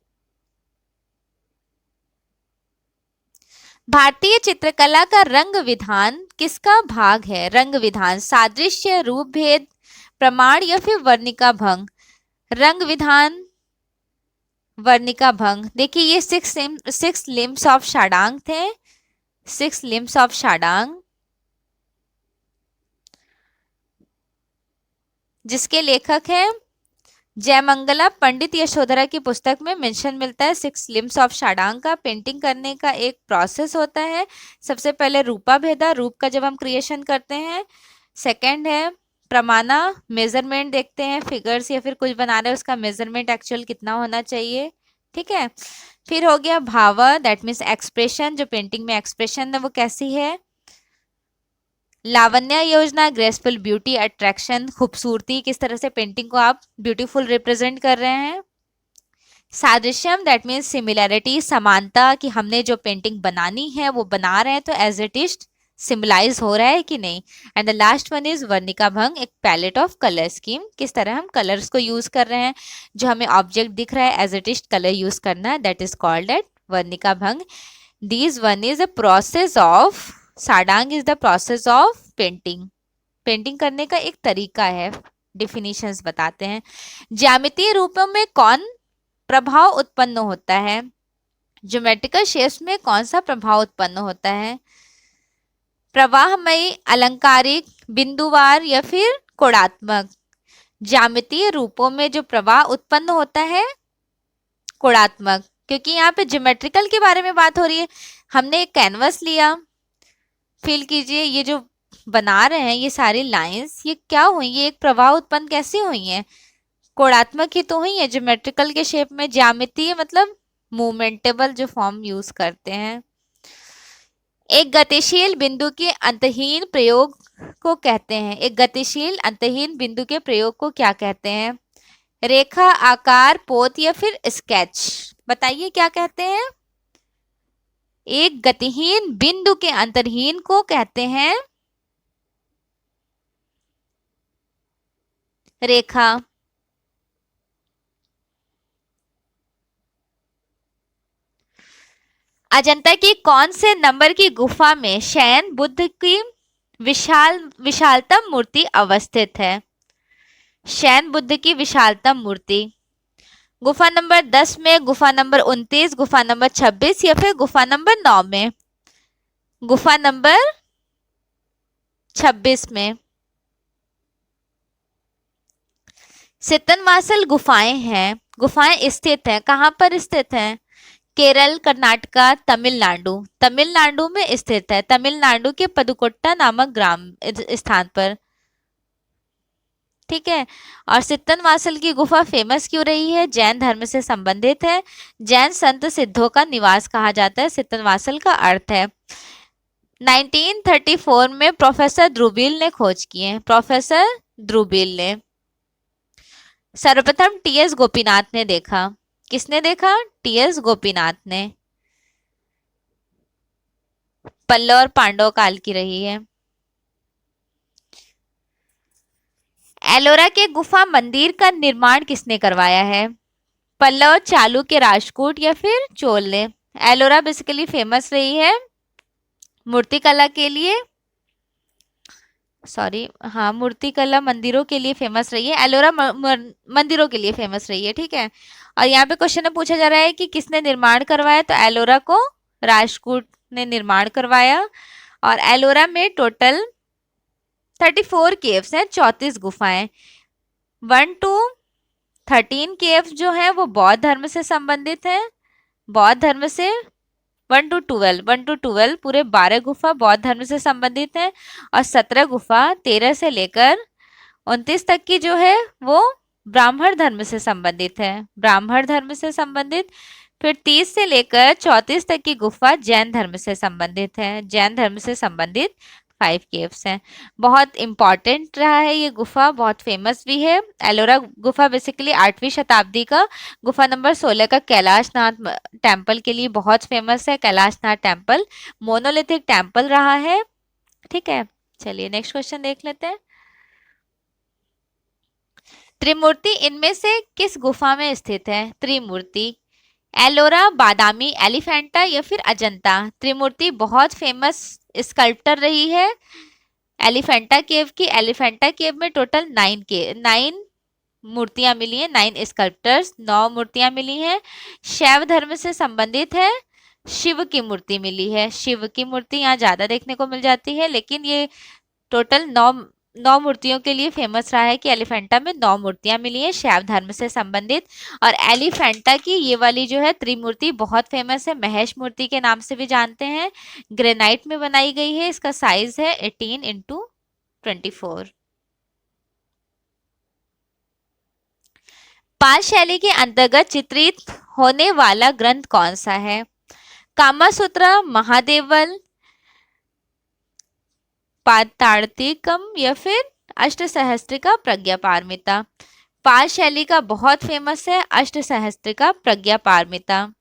भारतीय चित्रकला का रंग विधान किसका भाग है? रंग विधान सादृश्य, रूप भेद, प्रमाण या फिर वर्णिका भंग? रंग विधान वर्णिका भंग। देखिए ये 6 लिम्स ऑफ शाडांग थे, 6 लिम्स ऑफ शाडांग, जिसके लेखक हैं जयमंगला। पंडित यशोधरा की पुस्तक में मेंशन मिलता है 6 लिम्स ऑफ शाडांग का। पेंटिंग करने का एक प्रोसेस होता है। सबसे पहले रूपा भेदा, रूप का जब हम क्रिएशन करते हैं। सेकंड है प्रमाणा, मेजरमेंट देखते हैं, फिगर्स या फिर कुछ बना रहे हैं उसका मेजरमेंट एक्चुअल कितना होना चाहिए, ठीक है। फिर हो गया भावा, दैट मीन्स एक्सप्रेशन, जो पेंटिंग में एक्सप्रेशन है वो कैसी है। लावण्य योजना, ग्रेसफुल ब्यूटी, अट्रैक्शन, खूबसूरती, किस तरह से पेंटिंग को आप ब्यूटीफुल रिप्रेजेंट कर रहे हैं। सादृश्यम, दैट मीन्स सिमिलैरिटी, समानता, कि हमने जो पेंटिंग बनानी है वो बना रहे हैं तो एज इट इज सिंबलाइज हो रहा है कि नहीं। And the last one is वर्णिका भंग, एक पैलेट ऑफ कलर स्कीम, किस तरह हम कलर्स को यूज कर रहे हैं, जो हमें ऑब्जेक्ट दिख रहा है as it is colour use करना, दैट इज कॉल्ड एट वर्णिका भंग। These one is a process of, साडांग is the process of painting, painting करने का एक तरीका है। डिफिनीशंस बताते हैं। ज्यामितीय रूपों में कौन प्रभाव उत्पन्न होता है, ज्योमेट्रिकल शेप्स में कौन सा प्रभाव उत्पन्न होता है, प्रवाहमयी, अलंकारिक, बिंदुवार या फिर कोणात्मक। ज्यामितीय रूपों में जो प्रवाह उत्पन्न होता है कोणात्मक, क्योंकि यहाँ पे ज्योमेट्रिकल के बारे में बात हो रही है। हमने एक कैनवस लिया, फील कीजिए ये जो बना रहे हैं ये सारी लाइंस, ये क्या हुई, ये एक प्रवाह उत्पन्न कैसी हुई है, कोणात्मक ही तो हुई है, ज्योमेट्रिकल के शेप में। ज्यामितीय मतलब मूवमेंटेबल जो फॉर्म यूज करते हैं। एक गतिशील बिंदु के अंतहीन प्रयोग को कहते हैं, एक गतिशील अंतहीन बिंदु के प्रयोग को क्या कहते हैं, रेखा, आकार, पोत या फिर स्केच। बताइए क्या कहते हैं। एक गतिहीन बिंदु के अंतहीन को कहते हैं रेखा। अजंता की कौन से नंबर की गुफा में शयन बुद्ध की विशालतम मूर्ति अवस्थित है, शयन बुद्ध की विशालतम मूर्ति। गुफा नंबर 10 में, गुफा नंबर 29, गुफा नंबर 26 या फिर गुफा नंबर 9 में। गुफा नंबर 26 में। सितनवासल गुफाएं हैं, गुफाएं स्थित हैं, कहाँ पर स्थित हैं, केरल, कर्नाटका, तमिलनाडु। तमिलनाडु में स्थित है, तमिलनाडु के पदुकोट्टा नामक ग्राम स्थान पर। ठीक है। और सित्तनवासल की गुफा फेमस क्यों रही है, जैन धर्म से संबंधित है, जैन संत सिद्धों का निवास कहा जाता है, सित्तनवासल का अर्थ है। 1934 में प्रोफेसर ध्रुवील ने खोज की है, प्रोफेसर ध्रुवील ने। सर्वप्रथम टीएस गोपीनाथ ने देखा, किसने देखा, टीएस गोपीनाथ ने। पल्लव और पांडव काल की रही है। एलोरा के गुफा मंदिर का निर्माण किसने करवाया है, पल्लव, चालुक्य, राजपूत या फिर चोल ने। एलोरा बेसिकली फेमस रही है मूर्तिकला के लिए, सॉरी हाँ, मूर्तिकला मंदिरों के लिए फेमस रही है, एलोरा मंदिरों के लिए फेमस रही है। ठीक है। और यहाँ पे क्वेश्चन में पूछा जा रहा है कि किसने निर्माण करवाया, तो एलोरा को राजपूत ने निर्माण करवाया। और एलोरा में टोटल 34 केव्स हैं, 34 गुफाएं। 1 to 13 केव्स जो है वो बौद्ध धर्म से संबंधित है, बौद्ध धर्म से। 1 to 12 पूरे 12 गुफा बौद्ध धर्म से संबंधित है। और 17 गुफा 13 से लेकर 29 तक की जो है वो ब्राह्मण धर्म से संबंधित है, ब्राह्मण धर्म से संबंधित। फिर 30 से लेकर 34 तक की गुफा जैन धर्म से संबंधित है, जैन धर्म से संबंधित 5 केव्स हैं। बहुत इंपॉर्टेंट रहा है ये गुफा, बहुत फेमस भी है। एलोरा गुफा बेसिकली 8वीं शताब्दी का। गुफा नंबर 16 का कैलाशनाथ टेम्पल के लिए बहुत फेमस है, कैलाशनाथ टेम्पल मोनोलिथिक टेम्पल रहा है। ठीक है, चलिए नेक्स्ट क्वेश्चन देख लेते हैं। त्रिमूर्ति इनमें से किस गुफा में स्थित है, त्रिमूर्ति, एलोरा, बादामी, एलिफेंटा या फिर अजंता। त्रिमूर्ति बहुत फेमस स्कल्प्टर रही है एलिफेंटा केव की। एलिफेंटा केव में टोटल 9 मूर्तियां मिली हैं, 9 स्कल्प्टर्स, 9 मूर्तियां मिली हैं। शैव धर्म से संबंधित है, शिव की मूर्ति मिली है, शिव की मूर्ति यहाँ ज्यादा देखने को मिल जाती है, लेकिन ये टोटल 9 मूर्तियों के लिए फेमस रहा है कि एलिफेंटा में 9 मूर्तियां मिली हैं शैव धर्म से संबंधित। और एलिफेंटा की ये वाली जो है त्रिमूर्ति बहुत फेमस है, महेश मूर्ति के नाम से भी जानते हैं, ग्रेनाइट में बनाई गई है, इसका साइज है 18x24। पाल शैली के अंतर्गत चित्रित होने वाला ग्रंथ कौन सा है, कामसूत्र, महादेवल, पाताड़तिकम या फिर अष्टसहस्त्रिका प्रज्ञापारमिता। पाल शैली का बहुत फेमस है अष्टसहस्त्रिका प्रज्ञापारमिता।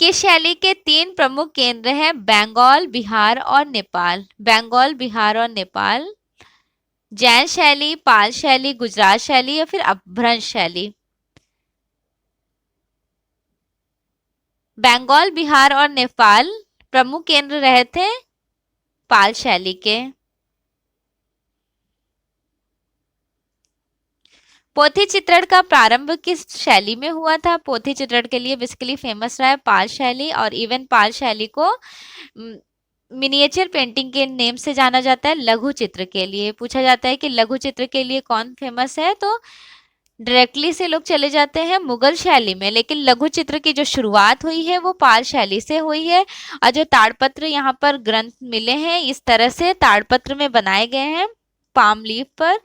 किस शैली के 3 प्रमुख केंद्र हैं? बंगाल, बिहार और नेपाल। बंगाल, बिहार और नेपाल। जैन शैली, पाल शैली, गुजरात शैली या फिर अपभ्रंश शैली? बंगाल, बिहार और नेपाल प्रमुख केंद्र रहे थे पाल शैली के। पोथी चित्रण का प्रारंभ किस शैली में हुआ था? पोथी चित्रण के लिए बेसिकली फेमस रहा है पाल शैली, और इवन पाल शैली को मिनिएचर पेंटिंग के नेम से जाना जाता है। लघु चित्र के लिए पूछा जाता है कि लघु चित्र के लिए कौन फेमस है, तो डायरेक्टली से लोग चले जाते हैं मुगल शैली में, लेकिन लघु चित्र की जो शुरुआत हुई है वो पाल शैली से हुई है। और जो ताड़पत्र यहाँ पर ग्रंथ मिले हैं इस तरह से ताड़पत्र में बनाए गए हैं पाम लीफ पर,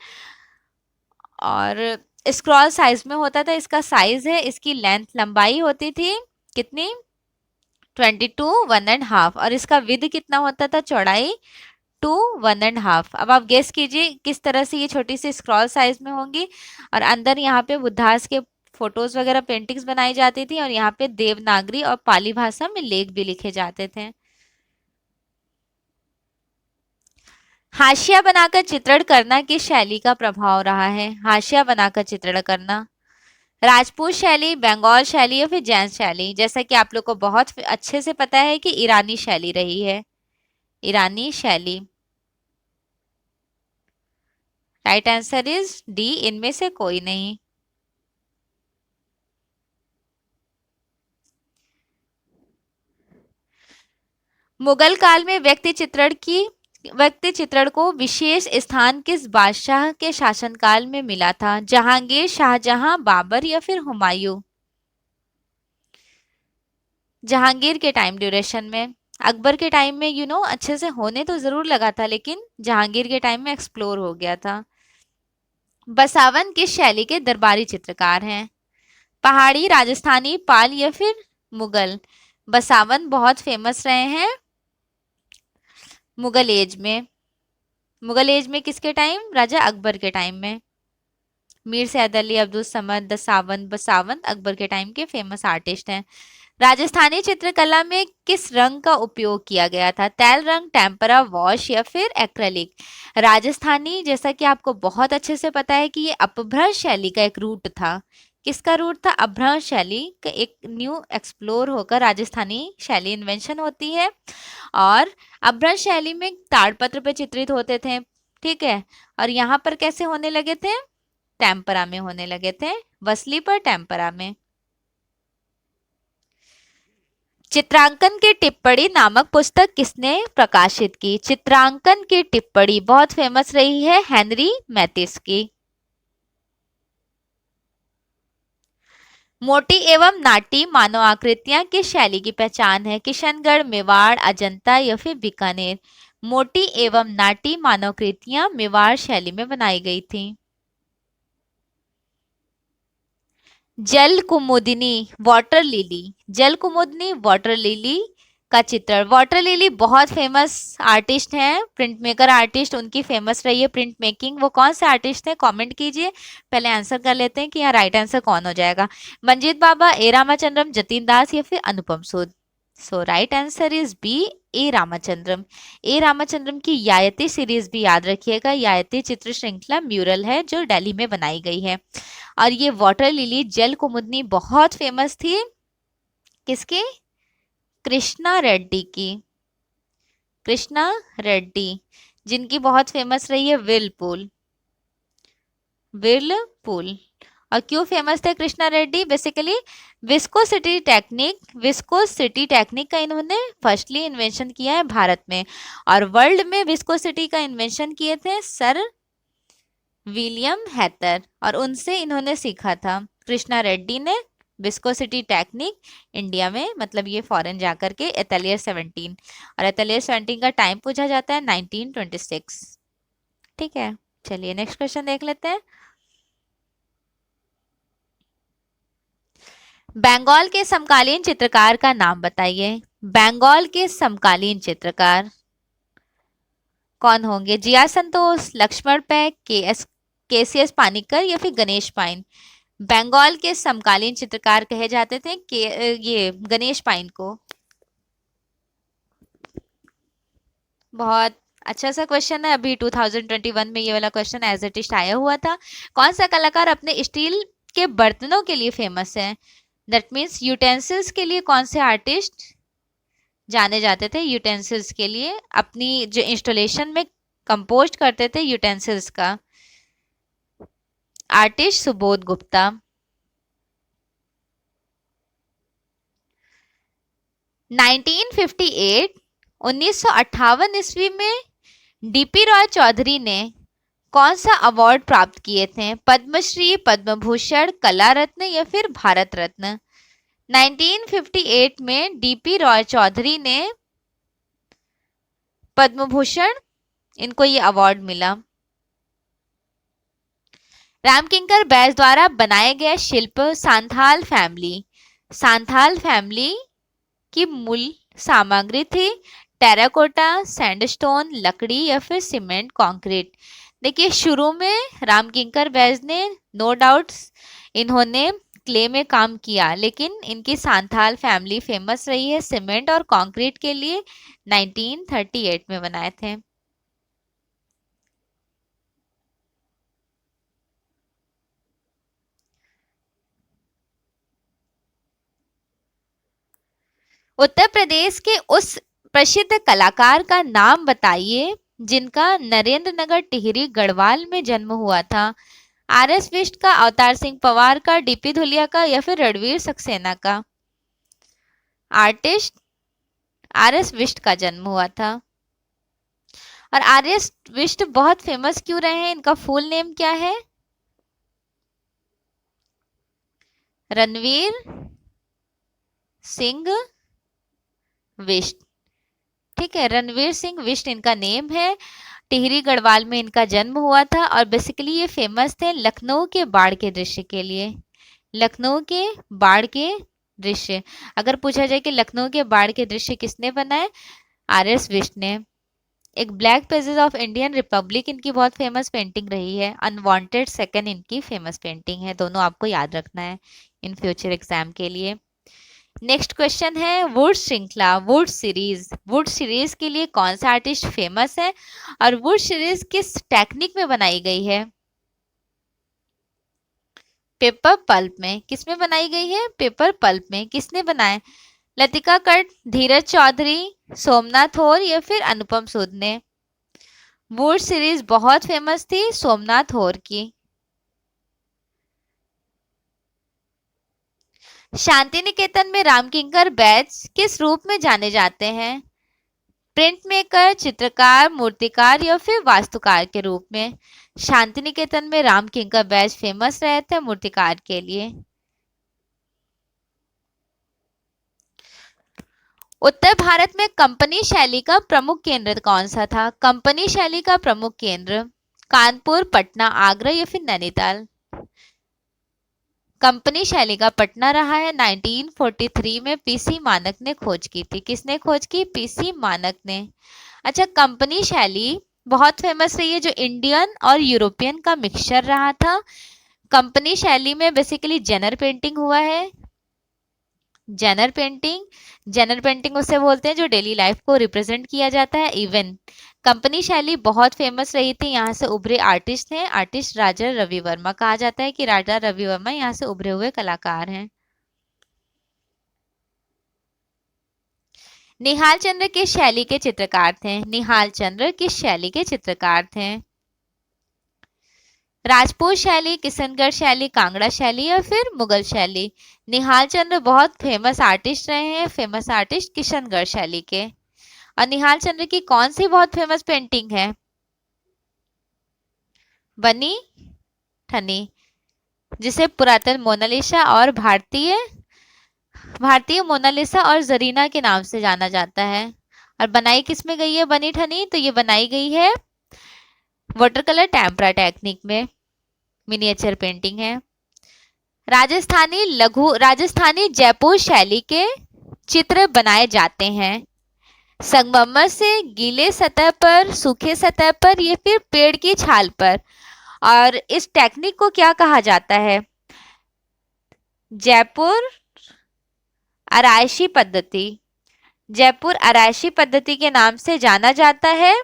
और स्क्रॉल साइज में होता था इसका साइज है। इसकी लेंथ लंबाई होती थी कितनी? 22 1.5, और इसका विड्थ कितना होता था? चौड़ाई 2 1.5। अब आप गेस कीजिए किस तरह से ये छोटी सी स्क्रॉल साइज में होंगी। और अंदर यहाँ पे बुद्धास के फोटोज वगैरह पेंटिंग्स बनाई जाती थी, और यहाँ पे देवनागरी और पाली भाषा में लेख भी लिखे जाते थे। हाशिया बनाकर चित्रण करना किस शैली का प्रभाव रहा है? हाशिया बनाकर चित्रण करना राजपूत शैली, बंगाल शैली या फिर जैन शैली? जैसा कि आप लोग को बहुत अच्छे से पता है कि ईरानी शैली रही है, ईरानी शैली। राइट आंसर इज डी, इनमें से कोई नहीं। मुगल काल में व्यक्ति चित्रण को विशेष स्थान किस बादशाह के शासनकाल में मिला था? जहांगीर, शाहजहां, बाबर या फिर हुमायूं? जहांगीर के टाइम ड्यूरेशन में। अकबर के टाइम में अच्छे से होने तो जरूर लगा था, लेकिन जहांगीर के टाइम में एक्सप्लोर हो गया था। बसावन किस शैली के दरबारी चित्रकार हैं? पहाड़ी, राजस्थानी, पाल या फिर मुगल? बसावन बहुत फेमस रहे हैं मुगल एज में। मुगल एज में किसके टाइम? राजा अकबर के टाइम में। मीर सैयद अली, अब्दुल समद, दसावन, बसावन अकबर के टाइम के फेमस आर्टिस्ट हैं। राजस्थानी चित्रकला में किस रंग का उपयोग किया गया था? तैल रंग, टेम्परा, वॉश या फिर एक्रेलिक? राजस्थानी, जैसा कि आपको बहुत अच्छे से पता है कि ये अपभ्रंश शैली का एक रूट था। किसका रूट था? अपभ्रंश शैली का एक न्यू एक्सप्लोर होकर राजस्थानी शैली इन्वेंशन होती है। और अपभ्रंश शैली में ताड़पत्र पे चित्रित होते थे, ठीक है। और यहाँ पर कैसे होने लगे थे? टेम्परा में होने लगे थे, वसली पर टेम्परा में। चित्रांकन की टिप्पणी नामक पुस्तक किसने प्रकाशित की? चित्रांकन की टिप्पणी बहुत फेमस रही है हेनरी मैथिस की। मोटी एवं नाटी मानव आकृतियां किस शैली की पहचान है? किशनगढ़, मेवाड़, अजंता या फिर बीकानेर? मोटी एवं नाटी मानवाकृतियां मेवाड़ शैली में बनाई गई थी। जल कुमुदिनी, वाटर लिली, जल कुमुदिनी वाटर लिली का चित्रण। वाटर लिली बहुत फेमस आर्टिस्ट हैं, प्रिंट मेकर आर्टिस्ट, उनकी फेमस रही है प्रिंट मेकिंग। वो कौन से आर्टिस्ट हैं? कमेंट कीजिए। पहले आंसर कर लेते हैं कि यहाँ राइट आंसर कौन हो जाएगा। मंजीत बाबा, ए रामाचंद्रम, जतीन दास या फिर अनुपम सूद? सो राइट आंसर इज बी, ए रामाचंद्रम। ए रामाचंद्रम की यायती सीरीज भी याद रखिएगा। यायती चित्र श्रृंखला म्यूरल है जो दिल्ली में बनाई गई है। और ये वाटर लिली जल कुमुदनी बहुत फेमस थी किसकी? कृष्णा रेड्डी की। कृष्णा रेड्डी, जिनकी बहुत फेमस रही है व्हिर्लपूल। व्हिर्लपूल। और क्यों फेमस थे Krishna Reddy? Basically viscosity technique का इन्होंने फर्स्टली इन्वेंशन किया है भारत में, और वर्ल्ड में विस्कोसिटी का इन्वेंशन किए थे सर विलियम हैथर, और उनसे इन्होंने सीखा था कृष्णा रेड्डी ने विस्कोसिटी टेक्निक इंडिया में, मतलब ये फॉरेन जाकर के एतलियर 17, और एतलियर 17 का टाइम पूछा जाता है 1926। ठीक है, चलिए नेक्स्ट क्वेश्चन देख लेते हैं। बंगाल के समकालीन चित्रकार का नाम बताइए। बंगाल के समकालीन चित्रकार कौन होंगे? जिया संतोष, लक्ष्मण पैक, केसीएस पानिकर या फिर गणेश पाइन? बंगाल के समकालीन चित्रकार कहे जाते थे कि ये गणेश पाइन को। बहुत अच्छा सा क्वेश्चन है, अभी 2021 में ये वाला क्वेश्चन एज इट इज आया हुआ था। कौन सा कलाकार अपने स्टील के बर्तनों के लिए फेमस है? दैट मीन्स यूटेंसिल्स के लिए कौन से आर्टिस्ट जाने जाते थे? यूटेंसिल्स के लिए अपनी जो इंस्टॉलेशन में कंपोस्ट करते थे यूटेंसिल्स का, आर्टिस्ट सुबोध गुप्ता। 1958 1958 ईस्वी में डीपी रॉय चौधरी ने कौन सा अवार्ड प्राप्त किए थे? पद्मश्री, पद्म भूषण, कला रत्न या फिर भारत रत्न? 1958 में डीपी रॉय चौधरी ने पद्म भूषण, इनको ये अवार्ड मिला। रामकिंकर बैस द्वारा बनाए गए शिल्प सांथाल फैमिली, सांथाल फैमिली की मूल सामग्री थी टेराकोटा, सैंडस्टोन, लकड़ी या फिर सीमेंट कंक्रीट। देखिए शुरू में रामकिंकर बैस ने नो डाउट्स इन्होंने क्ले में काम किया, लेकिन इनकी सांथाल फैमिली फेमस रही है सीमेंट और कंक्रीट के लिए। 1938 में बनाए थे। उत्तर प्रदेश के उस प्रसिद्ध कलाकार का नाम बताइए जिनका नरेंद्र नगर टिहरी गढ़वाल में जन्म हुआ था। आर एस बिष्ट का, अवतार सिंह पवार का, डीपी धुलिया का या फिर रणवीर सक्सेना का? आर्टिस्ट आर एस बिष्ट का जन्म हुआ था। और आर एस बिष्ट बहुत फेमस क्यों रहे हैं? इनका फुल नेम क्या है? रणवीर सिंह बिष्ट। ठीक है, रणवीर सिंह बिष्ट इनका नेम है। टिहरी गढ़वाल में इनका जन्म हुआ था और बेसिकली ये फेमस थे लखनऊ के बाढ़ के दृश्य के लिए। लखनऊ के बाढ़ के दृश्य, अगर पूछा जाए कि लखनऊ के बाढ़ के दृश्य किसने बनाए? आर एस बिष्ट ने। एक black pages of Indian Republic इनकी बहुत फेमस पेंटिंग रही है। अनवांटेड सेकंड इनकी फेमस पेंटिंग है। दोनों आपको याद रखना है इन फ्यूचर एग्जाम के लिए। नेक्स्ट क्वेश्चन है वुड श्रृंखला, वुड सीरीज, वुड सीरीज के लिए कौन सा आर्टिस्ट फेमस है और वुड सीरीज किस टेक्निक में बनाई गई है? पेपर पल्प में। किसमें बनाई गई है? पेपर पल्प में। किसने बनाए? लतिका कट, धीरज चौधरी, सोमनाथ और या फिर अनुपम सूद ने? वुड सीरीज बहुत फेमस थी सोमनाथ और की। शांति निकेतन में रामकिंकर बैच किस रूप में जाने जाते हैं? प्रिंट मेकर, चित्रकार, मूर्तिकार या फिर वास्तुकार के रूप में? शांति निकेतन में रामकिंकर बैच फेमस रहे थे मूर्तिकार के लिए। उत्तर भारत में कंपनी शैली का प्रमुख केंद्र कौन सा था? कंपनी शैली का प्रमुख केंद्र कानपुर, पटना, आगरा या फिर नैनीताल? कंपनी शैली का पटना रहा है। 1943 में पीसी मानक ने खोज की थी। किसने खोज की? पीसी मानक ने। अच्छा, कंपनी शैली बहुत फेमस रही है जो इंडियन और यूरोपियन का मिक्सचर रहा था। कंपनी शैली में बेसिकली जेनर पेंटिंग हुआ है। जेनर पेंटिंग, जेनर पेंटिंग उसे बोलते हैं जो डेली लाइफ को रिप्रेजेंट किया जाता है। इवन कंपनी शैली बहुत फेमस रही थी। यहाँ से उभरे आर्टिस्ट हैं, आर्टिस्ट राजा रवि वर्मा। कहा जाता है कि राजा रवि वर्मा यहाँ से उभरे हुए कलाकार हैं। निहाल चंद्र किस शैली के चित्रकार थे? निहाल चंद्र किस शैली के चित्रकार थे? राजपूत शैली, किशनगढ़ शैली, कांगड़ा शैली या फिर मुगल शैली? निहाल चंद्र बहुत फेमस आर्टिस्ट रहे हैं, फेमस आर्टिस्ट किशनगढ़ शैली के। और निहाल चंद्र की कौन सी बहुत फेमस पेंटिंग है? बनी ठनी, जिसे पुरातन मोनालिसा और भारतीय भारतीय मोनालिसा और जरीना के नाम से जाना जाता है। और बनाई किस में गई है बनी ठनी? तो ये बनाई गई है वाटर कलर टेम्परा टेक्निक में। मिनिएचर पेंटिंग है। राजस्थानी जयपुर शैली के चित्र बनाए जाते हैं संगमरमर से, गीले सतह पर, सूखे सतह पर या फिर पेड़ की छाल पर। और इस टेक्निक को क्या कहा जाता है? जयपुर आरायशी पद्धति। जयपुर आरायशी पद्धति के नाम से जाना जाता है।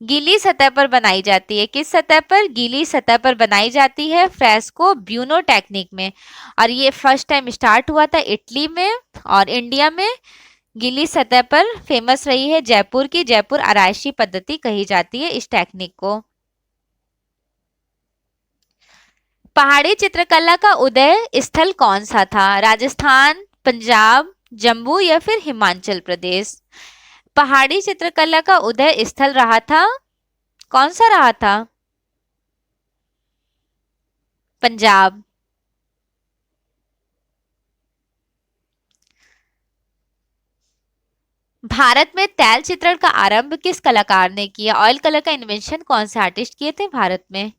गीली सतह पर बनाई जाती है। किस सतह पर? गीली सतह पर बनाई जाती है फ्रेस्को ब्यूनो टेक्निक में। और ये फर्स्ट टाइम स्टार्ट हुआ था इटली में, और इंडिया में गीली सतह पर फेमस रही है जयपुर की। जयपुर आरायशी पद्धति कही जाती है इस टेक्निक को। पहाड़ी चित्रकला का उदय स्थल कौन सा था? राजस्थान, पंजाब, जम्मू या फिर हिमाचल प्रदेश? पहाड़ी चित्रकला का उदय स्थल रहा था, कौन सा रहा था? पंजाब। भारत में तैल चित्रण का आरंभ किस कलाकार ने किया? ऑयल कलर का इन्वेंशन कौन से आर्टिस्ट किए थे भारत में?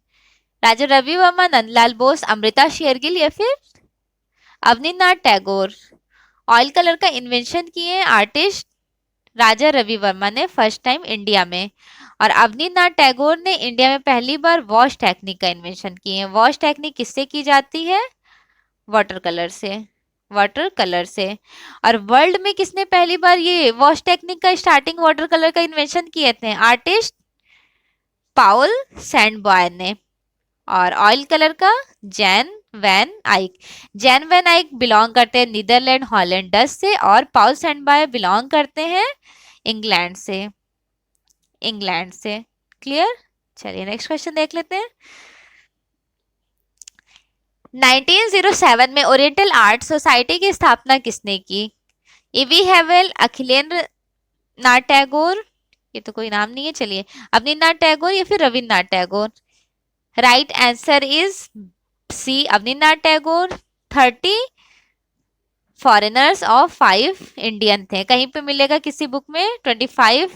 राजा रवि वर्मा, नंदलाल बोस, अमृता शेरगिल या फिर अवनीनाथ टैगोर? ऑयल कलर का इन्वेंशन किए आर्टिस्ट राजा रवि वर्मा ने फर्स्ट टाइम इंडिया में। और अवनीनाथ टैगोर ने इंडिया में पहली बार वॉश टेक्निक का इन्वेंशन किए। वॉश टेक्निक किससे की जाती है? वाटर कलर से। वाटर कलर से। और वर्ल्ड में किसने पहली बार ये वॉश टेक्निक का स्टार्टिंग वाटर कलर का इन्वेंशन किए थे? आर्टिस्ट पाउल सैंडबॉय ने। और ऑयल कलर का जैन वैन आइक। जैन वैन आइक बिलोंग करते हैं नीदरलैंड हॉलैंड डच से, और पाउल सैंडबॉय बिलोंग करते हैं इंग्लैंड से। इंग्लैंड से। क्लियर? चलिए नेक्स्ट क्वेश्चन देख लेते हैं। 1907 में ओरिएंटल आर्ट सोसाइटी की स्थापना किसने की? ईवी हैवेल, अखिलेंद्र नाथ टैगोर, ये तो कोई नाम नहीं है, चलिए अवनीनाथ टैगोर या फिर Rabindranath Tagore? Right answer is C, अवनीनाथ टैगोर। 30 फॉरेनर्स और 5 इंडियन थे। कहीं पे मिलेगा किसी बुक में 25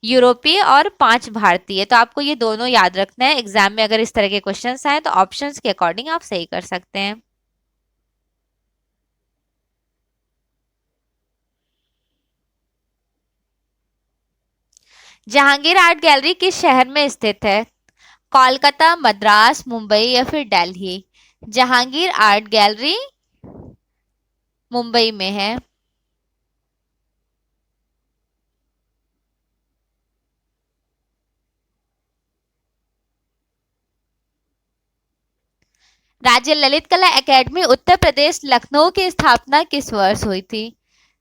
यूरोपीय और 5 भारतीय। तो आपको ये दोनों याद रखना है। एग्जाम में अगर इस तरह के क्वेश्चंस आए तो ऑप्शंस के अकॉर्डिंग आप सही कर सकते हैं। जहांगीर आर्ट गैलरी किस शहर में स्थित है? कोलकाता, मद्रास, मुंबई या फिर दिल्ली? जहांगीर आर्ट गैलरी मुंबई में है। राज्य ललित कला एकेडमी उत्तर प्रदेश लखनऊ की स्थापना किस वर्ष हुई थी?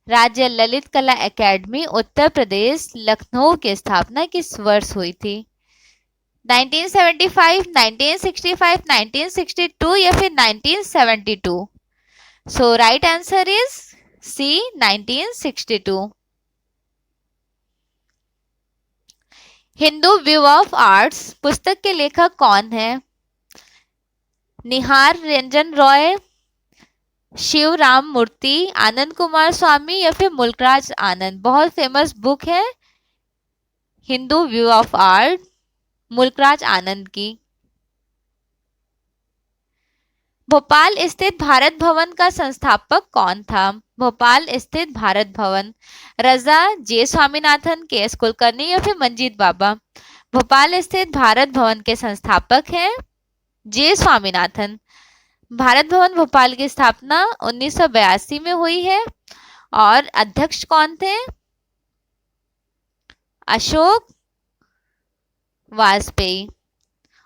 राज्य ललित कला एकेडमी उत्तर प्रदेश लखनऊ की स्थापना किस वर्ष हुई थी? 1975, 1965, 1962 या फिर 1972? So right answer is C, 1962। Hindu view of arts पुस्तक के लेखक कौन है? निहार रंजन रॉय, शिव राम मूर्ति, आनंद कुमार स्वामी या फिर मुल्कराज आनंद? बहुत फेमस बुक है Hindu view of art, Mulk Raj Anand की। भोपाल स्थित भारत भवन का संस्थापक कौन था? भोपाल स्थित भारत भवन रजा जे स्वामीनाथन, के एस कुलकर्णी या फिर मंजीत बाबा? भोपाल स्थित भारत भवन के संस्थापक हैं जे स्वामीनाथन। भारत भवन भोपाल की स्थापना 1982 में हुई है। और अध्यक्ष कौन थे? अशोक वाजपेयी।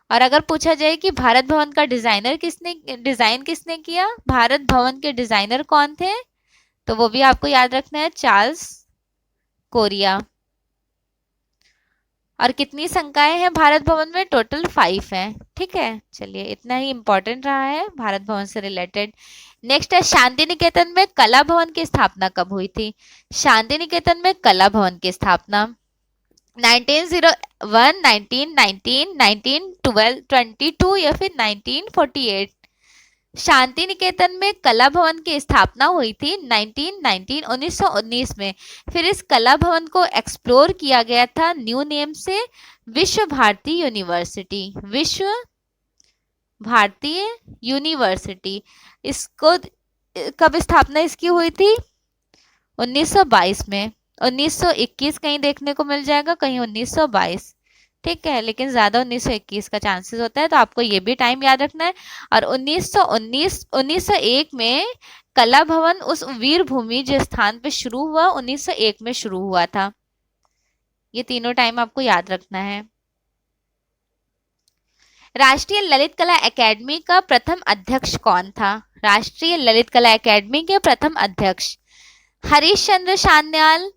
और अगर पूछा जाए कि भारत भवन का डिजाइन किसने किया, भारत भवन के डिजाइनर कौन थे, तो वो भी आपको याद रखना है, चार्ल्स कोरिया। और कितनी संकायें हैं भारत भवन में? टोटल 5 हैं। ठीक है, चलिए इतना ही इंपॉर्टेंट रहा है भारत भवन से रिलेटेड। नेक्स्ट है शांति निकेतन में कला भवन की स्थापना कब हुई थी? शांति निकेतन में कला भवन की स्थापना 1901, 1919, 1912, 22 या फिर 1948? शांति निकेतन में कला भवन की स्थापना हुई थी 1919 में। फिर इस कला भवन को एक्सप्लोर किया गया था न्यू नेम से विश्व भारती यूनिवर्सिटी। विश्व भारतीय यूनिवर्सिटी। इसको कब स्थापना इसकी हुई थी? 1922 में। 1921 कहीं देखने को मिल जाएगा, कहीं 1922। ठीक है, लेकिन ज्यादा 1921 का चांसेस होता है, तो आपको ये भी टाइम याद रखना है। और 1901 में कला भवन उस वीर भूमि जिस स्थान पे शुरू हुआ, 1901 में शुरू हुआ था। ये तीनों टाइम आपको याद रखना है। राष्ट्रीय ललित कला एकेडमी का प्रथम अध्यक्ष कौन था? राष्ट्रीय ललित कला एकेडमी के प्रथम अध्यक्ष हरीश चंद्र सान्याल,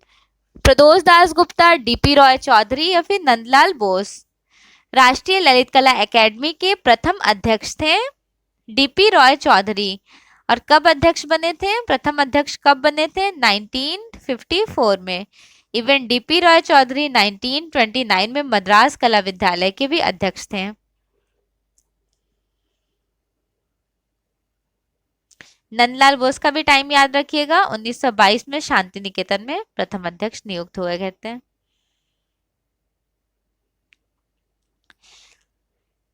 प्रदोष दास गुप्ता, डीपी रॉय चौधरी या फिर नंदलाल बोस? राष्ट्रीय ललित कला एकेडमी के प्रथम अध्यक्ष थे डीपी रॉय चौधरी। और कब अध्यक्ष बने थे? प्रथम अध्यक्ष कब बने थे? 1954 में। इवन डीपी रॉय चौधरी 1929 में मद्रास कला विद्यालय के भी अध्यक्ष थे। नंदलाल बोस का भी टाइम याद रखिएगा, 1922 में शांति निकेतन में प्रथम अध्यक्ष नियुक्त हुए कहते हैं।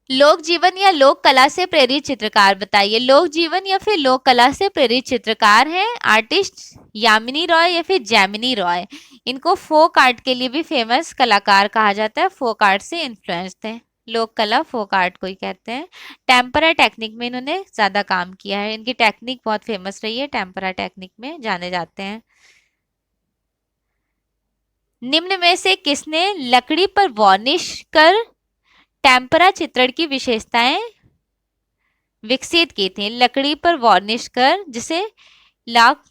लोक जीवन या लोक कला से प्रेरित चित्रकार बताइए। लोक जीवन या फिर लोक कला से प्रेरित चित्रकार हैं आर्टिस्ट यामिनी रॉय या फिर जैमिनी रॉय। इनको फोक आर्ट के लिए भी फेमस कलाकार कहा जाता है, फोक आर्ट से इन्फ्लुएंस थे। लोक कला फोक आर्ट को ही कहते हैं। टेम्परा टेक्निक में इन्होंने ज्यादा काम किया है, इनकी टेक्निक बहुत फेमस रही है, टेम्परा टेक्निक में जाने जाते हैं। निम्न में से किसने लकड़ी पर वार्निश कर टेम्परा चित्रण की विशेषताएं विकसित की थी? लकड़ी पर वार्निश कर, जिसे लॉक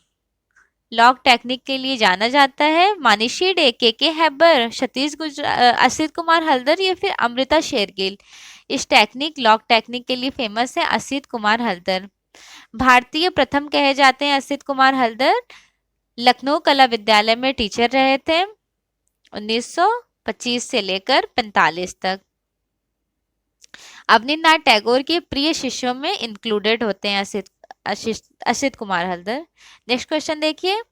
लॉक टेक्निक के लिए जाना जाता है। मानिशी डे, के हैबर, सतीश असित कुमार हल्दर या फिर अमृता शेरगिल? इस टेक्निक लॉक टेक्निक के लिए फेमस है असित कुमार हल्दर। भारतीय प्रथम कहे जाते हैं असित कुमार हल्दर। लखनऊ कला विद्यालय में टीचर रहे थे 1925 से लेकर 45 तक। अवनींद्रनाथ टैगोर के प्रिय शिष्यों में इंक्लूडेड होते हैं असित कुमार हल्दर। नेक्स्ट क्वेश्चन देखिए,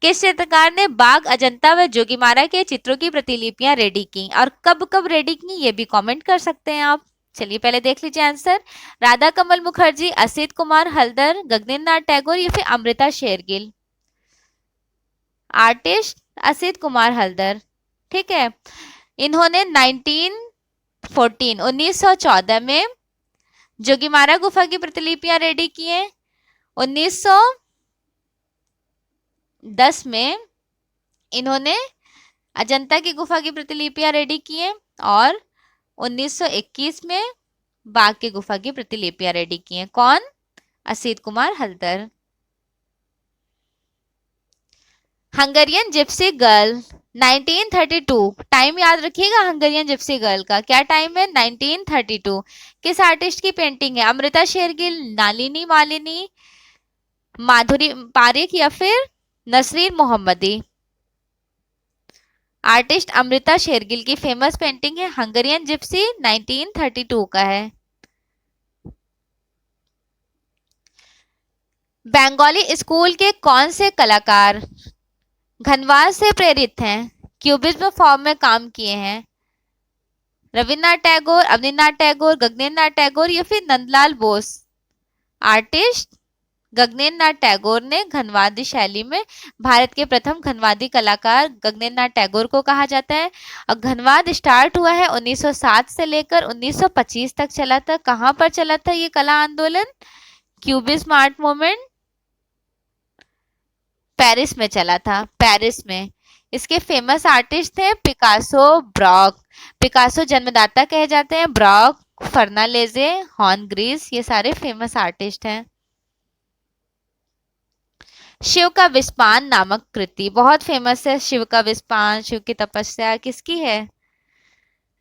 किस चित्रकार ने बाघ, अजंता व जोगीमारा के चित्रों की प्रतिलिपियां रेडी की और कब कब रेडी की? ये भी कमेंट कर सकते हैं आप। चलिए पहले देख लीजिए आंसर। राधा कमल मुखर्जी, असित कुमार हल्दर, गगनेंद्रनाथ टैगोर या फिर अमृता शेरगिल? आर्टिस्ट असित कुमार हल्दर। ठीक है, इन्होंने 1914 में जोगीमारा गुफा की प्रतिलिपियां रेडी की हैं। 1910 में इन्होंने अजंता की गुफा की प्रतिलिपियां रेडी की हैं और 1921 में बाघ की गुफा की प्रतिलिपियां रेडी की हैं। कौन? Asit Kumar Haldar. Hungarian Gypsy girl 1932, time याद रखिएगा हंगरियन जिप्सी गर्ल का क्या टाइम है? 1932। किस आर्टिस्ट की पेंटिंग है? अमृता शेरगिल, नालिनी मालिनी, माधुरी पारिक या फिर नसरीन मोहम्मदी? आर्टिस्ट अमृता शेरगिल की फेमस पेंटिंग है हंगरियन जिप्सी, 1932 का है। बंगाली स्कूल के कौन से कलाकार घनवाद से प्रेरित हैं, क्यूबिज्म फॉर्म में काम किए हैं? रविन्द्रनाथ टैगोर, अवनींद्रनाथ टैगोर, गगनेंद्रनाथ टैगोर या फिर नंदलाल बोस? आर्टिस्ट गगनेंद्रनाथ टैगोर ने घनवादी शैली में, भारत के प्रथम घनवादी कलाकार गगनेंद्रनाथ टैगोर को कहा जाता है। और घनवाद स्टार्ट हुआ है 1907 से लेकर 1925 तक चला था। कहाँ पर चला था ये कला आंदोलन? क्यूबिज्म आर्ट मूवमेंट पेरिस में चला था, पेरिस में। इसके फेमस आर्टिस्ट थे पिकासो, ब्रॉक। पिकासो जन्मदाता कहे जाते हैं, ब्रॉक, फर्नालेजे, हॉर्न ग्रीस, ये सारे फेमस आर्टिस्ट हैं। शिव का विस्पान नामक कृति बहुत फेमस है। शिव का विस्पान, शिव की तपस्या किसकी है?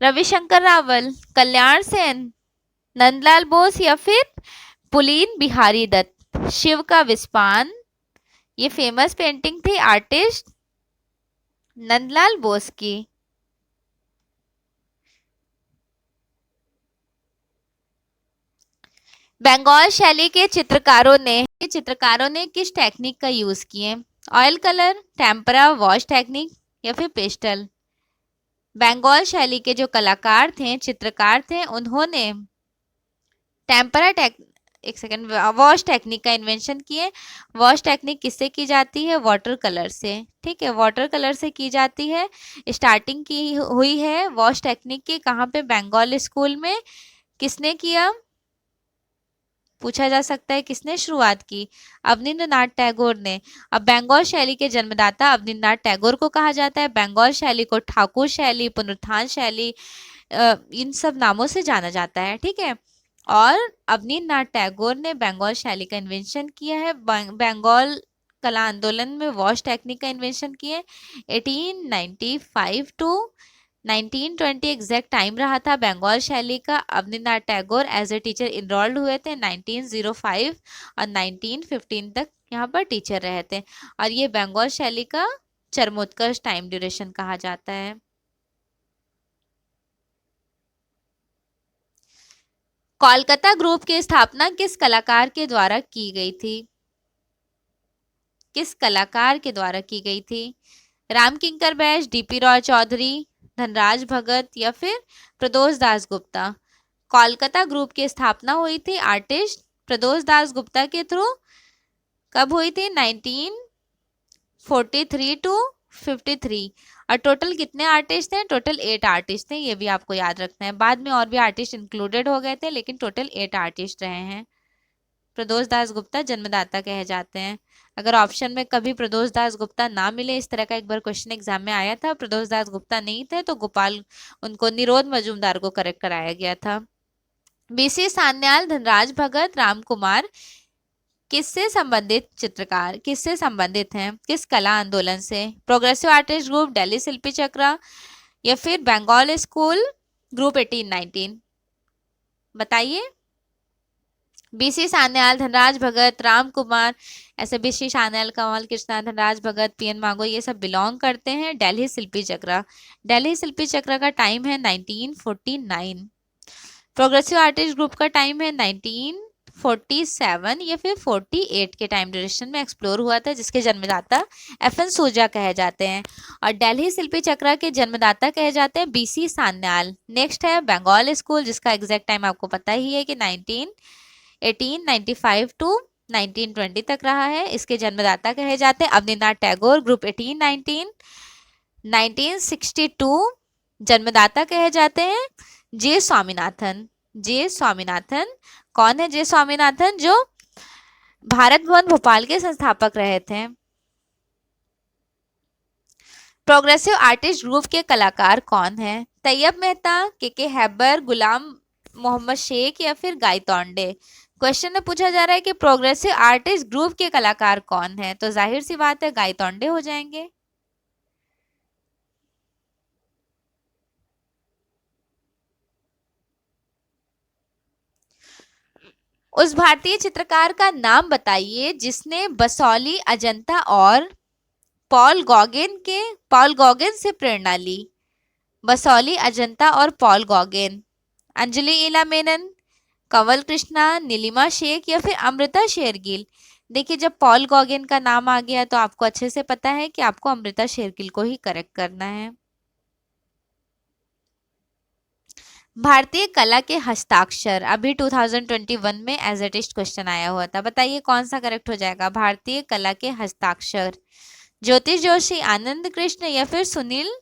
रविशंकर रावल, कल्याण सेन, नंदलाल बोस या फिर पुलीन बिहारी दत्त? शिव का विस्पान, ये फेमस पेंटिंग थी आर्टिस्ट नंदलाल बोस की। बंगाल शैली के चित्रकारों ने किस टेक्निक का यूज किए? Oil colour, tempera, wash technique या फिर पेस्टल? बंगाल शैली के जो कलाकार थे, चित्रकार थे, उन्होंने टेम्परा एक सेकेंड, वॉश टेक्निक का इन्वेंशन किए। वॉश टेक्निक किससे की जाती है? वाटर कलर से। ठीक है, वाटर कलर से की जाती है। स्टार्टिंग की हुई है वॉश टेक्निक की कहाँ पे? बंगाल स्कूल में। किसने किया? पूछा जा सकता है किसने शुरुआत की? अवनींद्रनाथ टैगोर ने। अब बंगाल शैली के जन्मदाता अवनींद्रनाथ टैगोर को कहा जाता है। बंगाल शैली को ठाकुर शैली, पुनरुत्थान शैली, इन सब नामों से जाना जाता है। ठीक है, और अवनींद्रनाथ टैगोर ने बंगाल शैली का इन्वेंशन किया है। बंगाल कला आंदोलन में वॉश टेक्निक का इन्वेंशन किए। 1895 टू 1920 एग्जैक्ट टाइम रहा था बंगाल शैली का। Abanindranath Tagore as a teacher enrolled हुए थे 1905 और 1915 तक यहाँ पर टीचर रहे थे। और ये बंगाल शैली का चरमोत्कर्ष टाइम ड्यूरेशन कहा जाता है। कोलकाता ग्रुप की स्थापना किस कलाकार के द्वारा की गई थी? किस कलाकार के द्वारा की गई थी? रामकिंकर बैस, डीपी रॉय चौधरी, धनराज भगत या फिर प्रदोष दास गुप्ता? कोलकाता ग्रुप की स्थापना हुई थी आर्टिस्ट प्रदोष दास गुप्ता के थ्रू। कब हुई थी? 1943 टू 53। और टोटल कितने आर्टिस्ट हैं? टोटल 8 आर्टिस्ट हैं, ये भी आपको याद रखना है। बाद में और भी आर्टिस्ट इंक्लूडेड हो गए थे, लेकिन टोटल 8 आर्टिस्ट रहे हैं। प्रदोष दास गुप्ता जन्मदाता कहे जाते हैं। अगर ऑप्शन में कभी प्रदोष दास गुप्ता ना मिले, इस तरह का एक बार क्वेश्चन एग्जाम में आया था, प्रदोष दास गुप्ता नहीं थे तो गोपाल उनको निरोध मजूमदार को करेक्ट कराया गया था। बीसी सान्याल, धनराज भगत, राम कुमार किससे संबंधित चित्रकार, किससे संबंधित हैं? किस कला आंदोलन से? प्रोग्रेसिव आर्टिस्ट ग्रुप, दिल्ली शिल्पी चक्र या फिर बंगाल स्कूल ग्रुप 1819? बताइए। बीसी सान्याल, धनराज भगत, राम कुमार, ऐसे बीसी सान्याल, कमल कृष्णा, धनराज भगत, पीएन मांगो, ये सब बिलोंग करते हैं दिल्ली शिल्पी चक्र। दिल्ली शिल्पी चक्र का टाइम है 1949। प्रोग्रेसिव आर्टिस्ट ग्रुप का टाइम है 1947 या फिर 48 के टाइम ड्यूरेशन में एक्सप्लोर हुआ था, जिसके जन्मदाता एफएन सूजा कहे जाते हैं। और दिल्ली शिल्पी चक्र के जन्मदाता कहे जाते हैं बीसी सान्याल। नेक्स्ट है बंगाल स्कूल, जिसका एग्जैक्ट टाइम आपको पता ही है कि 1895 टू 1920 तक रहा है। इसके जन्मदाता कहे जाते हैं अवनींद्रनाथ टैगोर, ग्रुप 1819। 1962 जन्मदाता कहे जाते हैं जे स्वामीनाथन। जे स्वामीनाथन कौन है? जे स्वामीनाथन जो भारत भवन भोपाल के संस्थापक रहे थे। प्रोग्रेसिव आर्टिस्ट ग्रुप के कलाकार कौन है? तैयब मेहता, के हैबर, गुलाम मोहम्मद शेख या फिर गायतोंडे? क्वेश्चन में पूछा जा रहा है कि प्रोग्रेसिव आर्टिस्ट ग्रुप के कलाकार कौन है, तो जाहिर सी बात है गायतोंडे हो जाएंगे। उस भारतीय चित्रकार का नाम बताइए जिसने बसौली, अजंता और पॉल गॉगन से प्रेरणा ली। बसौली, अजंता और पॉल गॉगन। अंजलि ईला मेनन, कंवल कृष्णा, नीलिमा शेख या फिर अमृता शेरगिल? देखिए, जब पॉल गॉगन का नाम आ गया तो आपको अच्छे से पता है कि आपको अमृता शेरगिल को ही करेक्ट करना है। भारतीय कला के हस्ताक्षर अभी 2021 में एज ए टेस्ट क्वेश्चन आया हुआ था, बताइए कौन सा करेक्ट हो जाएगा? भारतीय कला के हस्ताक्षर ज्योतिष जोशी, आनंद कृष्ण या फिर Sunil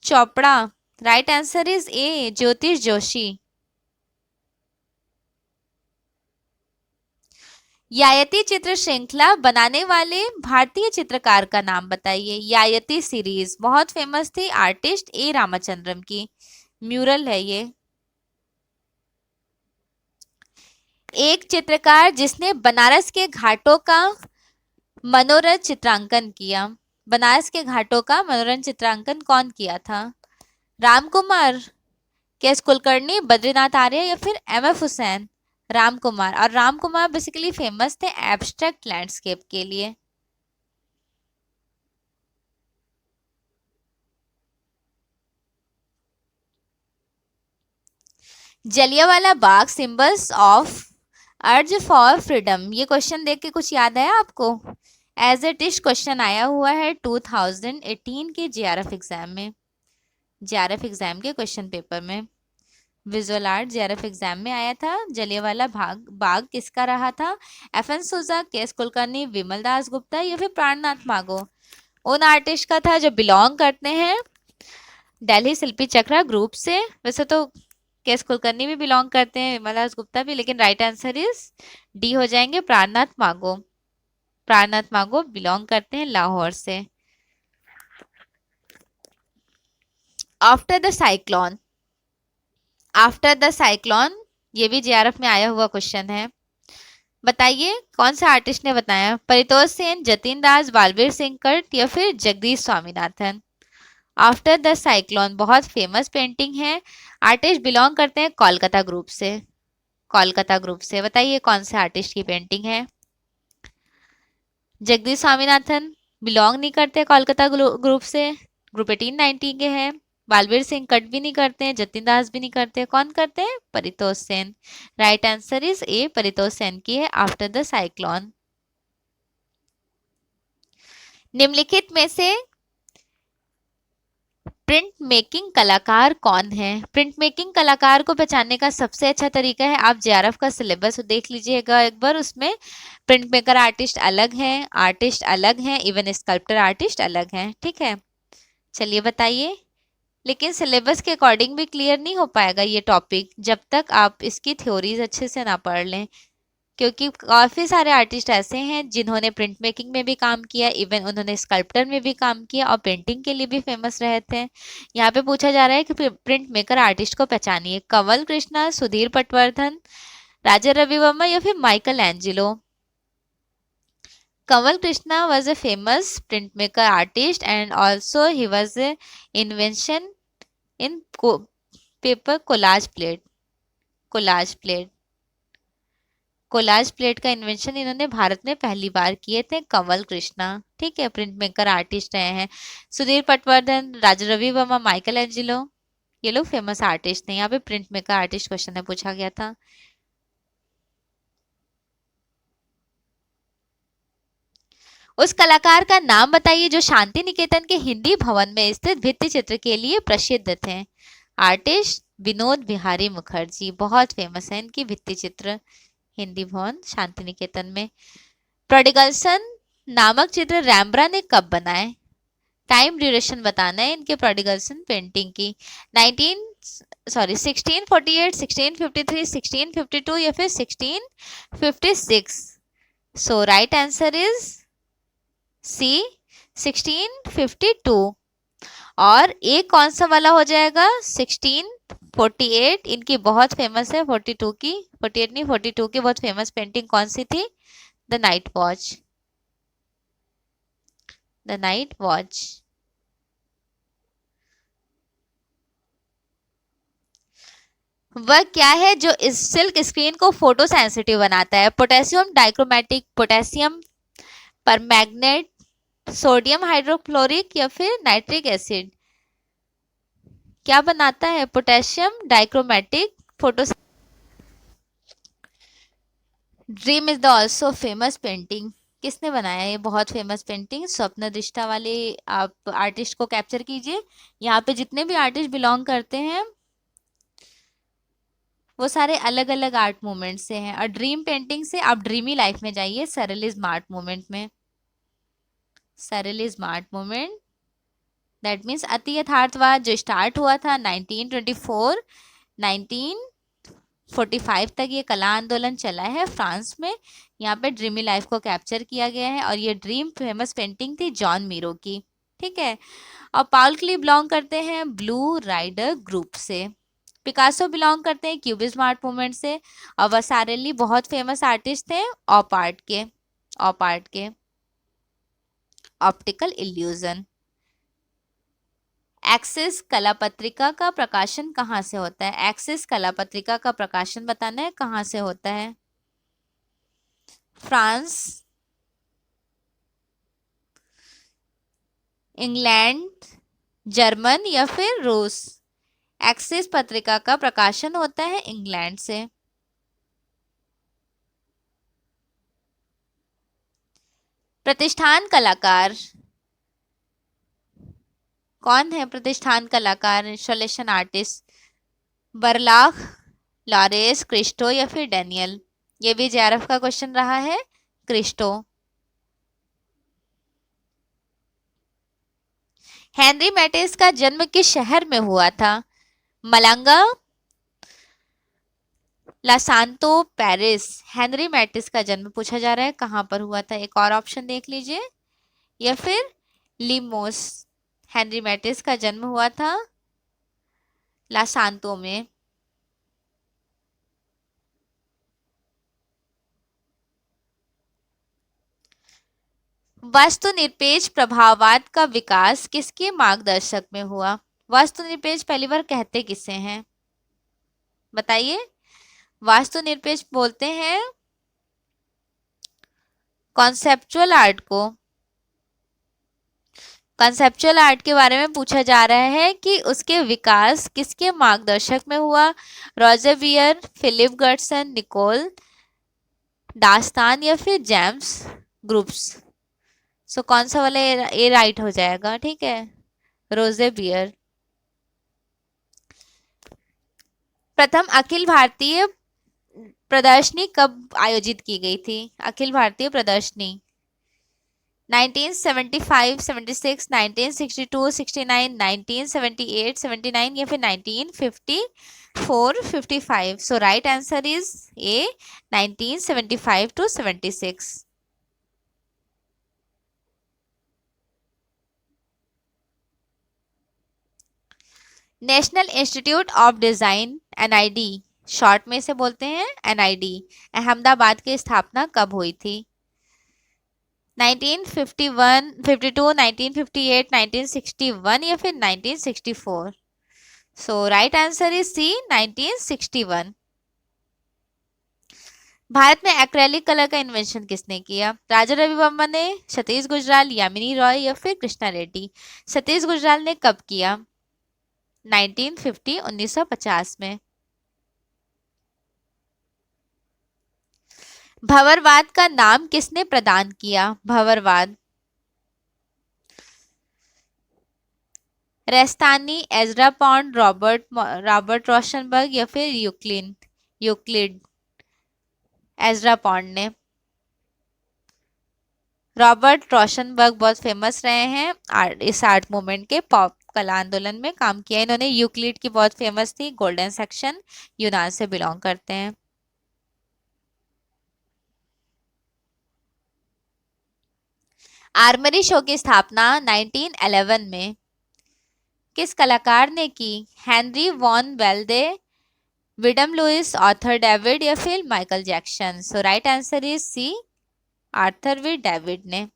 Chopra? Right answer is ए, ज्योतिष जोशी। यायती चित्र श्रृंखला बनाने वाले भारतीय चित्रकार का नाम बताइए। यायती सीरीज बहुत फेमस थी आर्टिस्ट ए रामचंद्रम की, म्यूरल है ये। एक चित्रकार जिसने बनारस के घाटों का मनोरंजन चित्रांकन किया, बनारस के घाटों का मनोरंजन चित्रांकन कौन किया था? राम कुमार, के एस कुलकर्णी, बद्रीनाथ आर्य या फिर एम.एफ. हुसैन? राम कुमार। और राम कुमार बेसिकली फेमस थे एब्स्ट्रैक्ट लैंडस्केप के लिए। Jallianwala Bagh symbols of urge for freedom, ये क्वेश्चन देख के कुछ याद है आपको? एज ए टेस्ट क्वेश्चन आया हुआ है 2018 के जेआरएफ एग्जाम में, जेआरएफ एग्जाम के क्वेश्चन पेपर में। विजुअल आर्ट जेआरएफ एग्जाम में आया था। जलियांवाला बाग बाग किसका रहा था? एफएन सूजा, केएस कुलकर्णी, विमल दास गुप्ता या फिर प्राणनाथ मागो? उन आर्टिस्ट का था जो बिलोंग करते हैं दिल्ली शिल्पी चक्रा ग्रुप से। वैसे तो केएस कुलकर्णी भी बिलोंग करते हैं, विमल दास गुप्ता भी, लेकिन राइट आंसर इज डी हो जाएंगे, प्राणनाथ मागो। प्राणनाथ मागो बिलोंग करते हैं लाहौर से। After the cyclone, after the cyclone, ये भी जेआरएफ में आया हुआ क्वेश्चन है। बताइए कौन सा आर्टिस्ट ने बताया? परितोष सेन, जतिन दास, बालवीर सिंह कट या फिर Jagdish Swaminathan? After the cyclone बहुत फेमस पेंटिंग है। आर्टिस्ट बिलोंग करते हैं कोलकाता ग्रुप से। कोलकाता ग्रुप से। बताइए कौन से आर्टिस्ट की पेंटिंग है? जगदीश स्वामीनाथन बिलोंग नहीं करते कोलकाता ग्रुप से, ग्रुप 1890 के हैं। बालवीर सिंह कट भी नहीं करते हैं, जतिन दास भी नहीं करते। कौन करते हैं? Paritosh Sen. Right answer is ए, परितोष सेन की है आफ्टर द साइक्लोन। निम्नलिखित में से प्रिंट मेकिंग कलाकार कौन है? प्रिंट मेकिंग कलाकार को पहचानने का सबसे अच्छा तरीका है, आप जेआरएफ का सिलेबस देख लीजिएगा एक बार। उसमें प्रिंट मेकर आर्टिस्ट अलग हैं, आर्टिस्ट अलग हैं, इवन स्कल्प्टर आर्टिस्ट अलग हैं। ठीक है, चलिए बताइए। लेकिन सिलेबस के अकॉर्डिंग भी क्लियर नहीं हो पाएगा ये टॉपिक जब तक आप इसकी थ्योरीज अच्छे से ना पढ़ लें, क्योंकि काफ़ी सारे आर्टिस्ट ऐसे हैं जिन्होंने प्रिंट मेकिंग में भी काम किया, इवन उन्होंने स्कल्प्टर में भी काम किया और पेंटिंग के लिए भी फेमस रहे थे। यहाँ पे पूछा जा रहा है कि प्रिंट मेकर आर्टिस्ट को पहचानिए। कंवल कृष्णा, सुधीर पटवर्धन, राजा रवि वर्मा या फिर Michael Angelo? Kanwal Krishna was a famous printmaker artist and also he was a invention in paper collage plate। Collage plate, collage plate का इन्वेंशन इन्होंने भारत में पहली बार किए थे कंवल कृष्णा। ठीक है, प्रिंट मेकर आर्टिस्ट रहे हैं। सुधीर पटवर्धन, राजा रवि वर्मा, माइकल एंजिलो, ये लोग फेमस आर्टिस्ट थे। यहाँ पे प्रिंट मेकर आर्टिस्ट क्वेश्चन में पूछा गया था। उस कलाकार का नाम बताइए जो शांति निकेतन के हिंदी भवन में स्थित भित्ति चित्र के लिए प्रसिद्ध थे। आर्टिस्ट विनोद बिहारी मुखर्जी, बहुत फेमस है इनकी भित्ति चित्र हिंदी भवन शांति निकेतन में। प्रोडिगल्सन नामक चित्र रैम्ब्रा ने कब बनाए? टाइम ड्यूरेशन बताना है इनके प्रोडिगल्सन पेंटिंग की। 1648, 1653, 1652 या फिर 1656? सो राइट आंसर इज सी, 1652। और एक कौन सा वाला हो जाएगा? 1648 इनकी बहुत फेमस है। 42 की, 48 नहीं 42 की बहुत फेमस पेंटिंग कौन सी थी? The night watch. The night watch. वह क्या है जो इस सिल्क स्क्रीन को फोटो सेंसिटिव बनाता है? Potassium dichromatic, potassium permanganate, sodium hydrochloric या फिर नाइट्रिक एसिड? क्या बनाता है? Potassium dichromatic photo. Dream is the also famous painting किसने बनाया? ये बहुत फेमस पेंटिंग स्वप्न दृष्टा वाले आप आर्टिस्ट को कैप्चर कीजिए। यहाँ पे जितने भी आर्टिस्ट बिलोंग करते हैं वो सारे अलग अलग आर्ट मूवमेंट से हैं। और ड्रीम पेंटिंग से आप ड्रीमी लाइफ में जाइए, सरलिज्म आर्ट मूवमेंट में। सरलिज्म आर्ट मूवमेंट दैट मीन्स अति यथार्थवाद जो स्टार्ट हुआ था 1924, 1945 तक ये कला आंदोलन चला है फ्रांस में। यहाँ पे ड्रीमी लाइफ को कैप्चर किया गया है और ये ड्रीम फेमस पेंटिंग थी जॉन मीरो की। ठीक है, और पाउल क्ली बिलोंग करते हैं ब्लू राइडर ग्रुप से। पिकासो बिलोंग करते हैं क्यूबिज्म आर्ट मूवमेंट से। और वसारेली बहुत फेमस आर्टिस्ट थे ऑप आर्ट के, ऑप आर्ट के, ऑप्टिकल इल्यूजन। एक्सिस कला पत्रिका का प्रकाशन कहाँ से होता है? एक्सिस कला पत्रिका का प्रकाशन बताना है कहाँ से होता है? फ्रांस, इंग्लैंड, जर्मन या फिर रूस? एक्सिस पत्रिका का प्रकाशन होता है इंग्लैंड से। प्रतिष्ठान कलाकार कौन है? प्रतिष्ठान कलाकार, इंस्टॉलेशन आर्टिस्ट बरलाख, लॉरेस, क्रिस्टो या फिर डेनियल? ये भी जेआरएफ का क्वेश्चन रहा है। क्रिस्टो। हेनरी मैटिस का जन्म किस शहर में हुआ था? मलांगा, लासांतो, पेरिस? हेनरी मैटिस का जन्म पूछा जा रहा है कहाँ पर हुआ था, एक और ऑप्शन देख लीजिए। या फिर लिमोस। हेनरी मैटिस का जन्म हुआ था लासांतो में। वास्तुनिरपेक्ष प्रभाववाद का विकास किसके मार्गदर्शक में हुआ? वास्तुनिरपेक्ष पहली बार कहते किसे हैं, बताइए। वास्तुनिरपेक्ष बोलते हैं कॉन्सेप्चुअल आर्ट को। कंसेप्चुअल आर्ट के बारे में पूछा जा रहा है कि उसके विकास किसके मार्गदर्शक में हुआ? रॉजर वियर, फिलिप गर्टसन, निकोल दास्तान या फिर जेम्स ग्रुप्स? सो कौन सा वाला ए राइट हो जाएगा, ठीक है, रोजे बियर। प्रथम अखिल भारतीय प्रदर्शनी कब आयोजित की गई थी? अखिल भारतीय प्रदर्शनी 1975, 76, 1962, 69, 1978, 79 या फिर 1954, 55? So right answer is A, 1975 to 76। National institute of design NID, short में से बोलते हैं एनआईडी, अहमदाबाद की स्थापना कब हुई थी? 1951, 52, 1958, 1961 या फिर 1964? So right answer is C, 1961। Bharat में एक्रेलिक कलर का इन्वेंशन किसने किया? राजा रवि वर्मा ने, सतीश गुजराल, यामिनी रॉय या फिर कृष्णा रेड्डी? सतीश गुजराल ने कब किया? 1950, 1950 में। भंवरवाद का नाम किसने प्रदान किया? भंवरवाद रेस्तानी, एजरा पॉन्ड, रॉबर्ट रोशनबर्ग या फिर यूक्लिड? एजरा पॉन्ड ने। रॉबर्ट रोशनबर्ग बहुत फेमस रहे हैं इस आर्ट मूवमेंट के, पॉप कला आंदोलन में काम किया इन्होंने। यूक्लिड की बहुत फेमस थी, गोल्डन सेक्शन, यूनान से बिलोंग करते हैं। आर्मरी शो की स्थापना 1911 में किस कलाकार ने की? Henry van Velde, Wyndham Lewis, Arthur David या फिर Michael Jackson? So right answer is C, Arthur V David ने।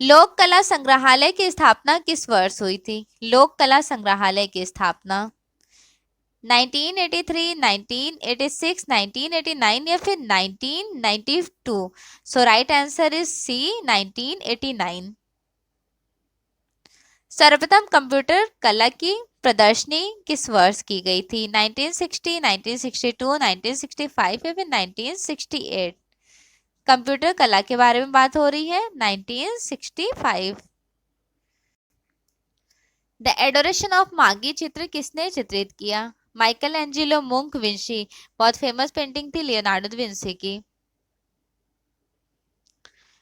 लोक कला संग्रहालय की स्थापना किस वर्ष हुई थी? लोक कला संग्रहालय की स्थापना 1983, 1986, 1989 या फिर 1992? सो राइट आंसर इज सी, 1989। सर्वप्रथम कंप्यूटर कला की प्रदर्शनी किस वर्ष की गई थी? 1960, 1962, 1965 या फिर 1968? कंप्यूटर कला के बारे में बात हो रही है, 1965। द एडोरेशन ऑफ मागी चित्र किसने चित्रित किया? Michael Angelo, मुंक, Vinci? बहुत फेमस पेंटिंग थी लियोनार्डो विंसी की।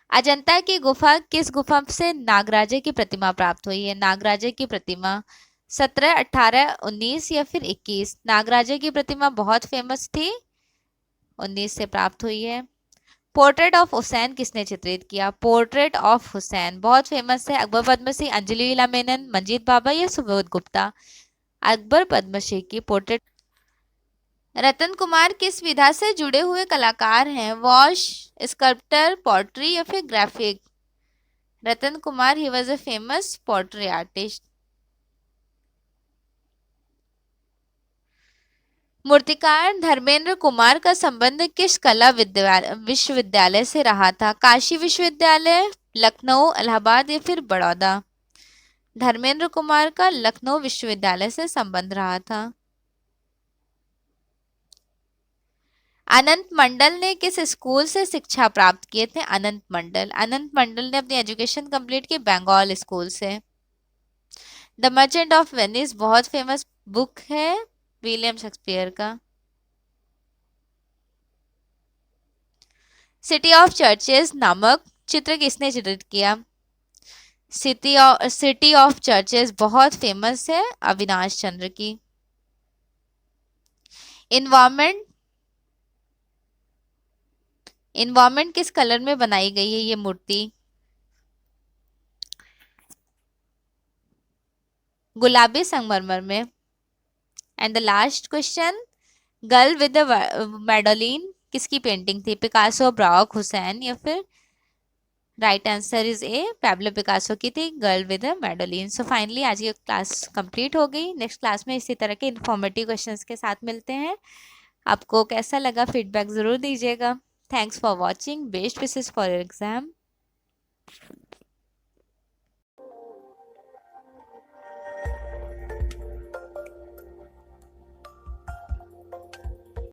अजंता की गुफा किस गुफा से नागराजे की प्रतिमा प्राप्त हुई है? नागराजे की प्रतिमा 17, 18, 19 या फिर 21? नागराजे की प्रतिमा बहुत फेमस थी, 19 से प्राप्त हुई है। पोर्ट्रेट ऑफ हुसैन किसने चित्रित किया? पोर्ट्रेट ऑफ हुसैन बहुत फेमस है, अकबर पद्मश्री, अंजलि लीला मेनन, मंजीत बाबा या सुबोध गुप्ता? अकबर पद्मश्री की पोर्ट्रेट। रतन कुमार किस विधा से जुड़े हुए कलाकार हैं? वॉश, स्कल्पटर, पॉटरी या फिर graphic? Ratan Kumar he was a famous pottery artist. मूर्तिकार धर्मेंद्र कुमार का संबंध किस कला विश्वविद्यालय से रहा था? काशी विश्वविद्यालय, लखनऊ, इलाहाबाद या फिर बड़ौदा? धर्मेंद्र कुमार का लखनऊ विश्वविद्यालय से संबंध रहा था। अनंत मंडल ने किस स्कूल से शिक्षा प्राप्त किए थे? अनंत मंडल ने अपनी एजुकेशन कंप्लीट की बंगाल स्कूल से। द मर्चेंट ऑफ वेनिस बहुत फेमस बुक है विलियम शेक्सपियर का। सिटी ऑफ चर्चेस नामक चित्र किसने चित्रित किया? सिटी ऑफ चर्चेस बहुत फेमस है अविनाश चंद्र की। इन्वायरमेंट इन्वायरमेंट किस कलर में बनाई गई है ये मूर्ति? गुलाबी संगमरमर में। And the last question, girl with the mandolin किसकी पेंटिंग थी? पिकासो, ब्राक, हुसैन या फिर? Right answer is A, Pablo Picasso की थी girl with a mandolin. So finally आज की क्लास कंप्लीट हो गई। नेक्स्ट क्लास में इसी तरह के इंफॉर्मेटिव क्वेश्चंस के साथ मिलते हैं। आपको कैसा लगा फीडबैक ज़रूर दीजिएगा। Thanks for watching. Best wishes for your exam.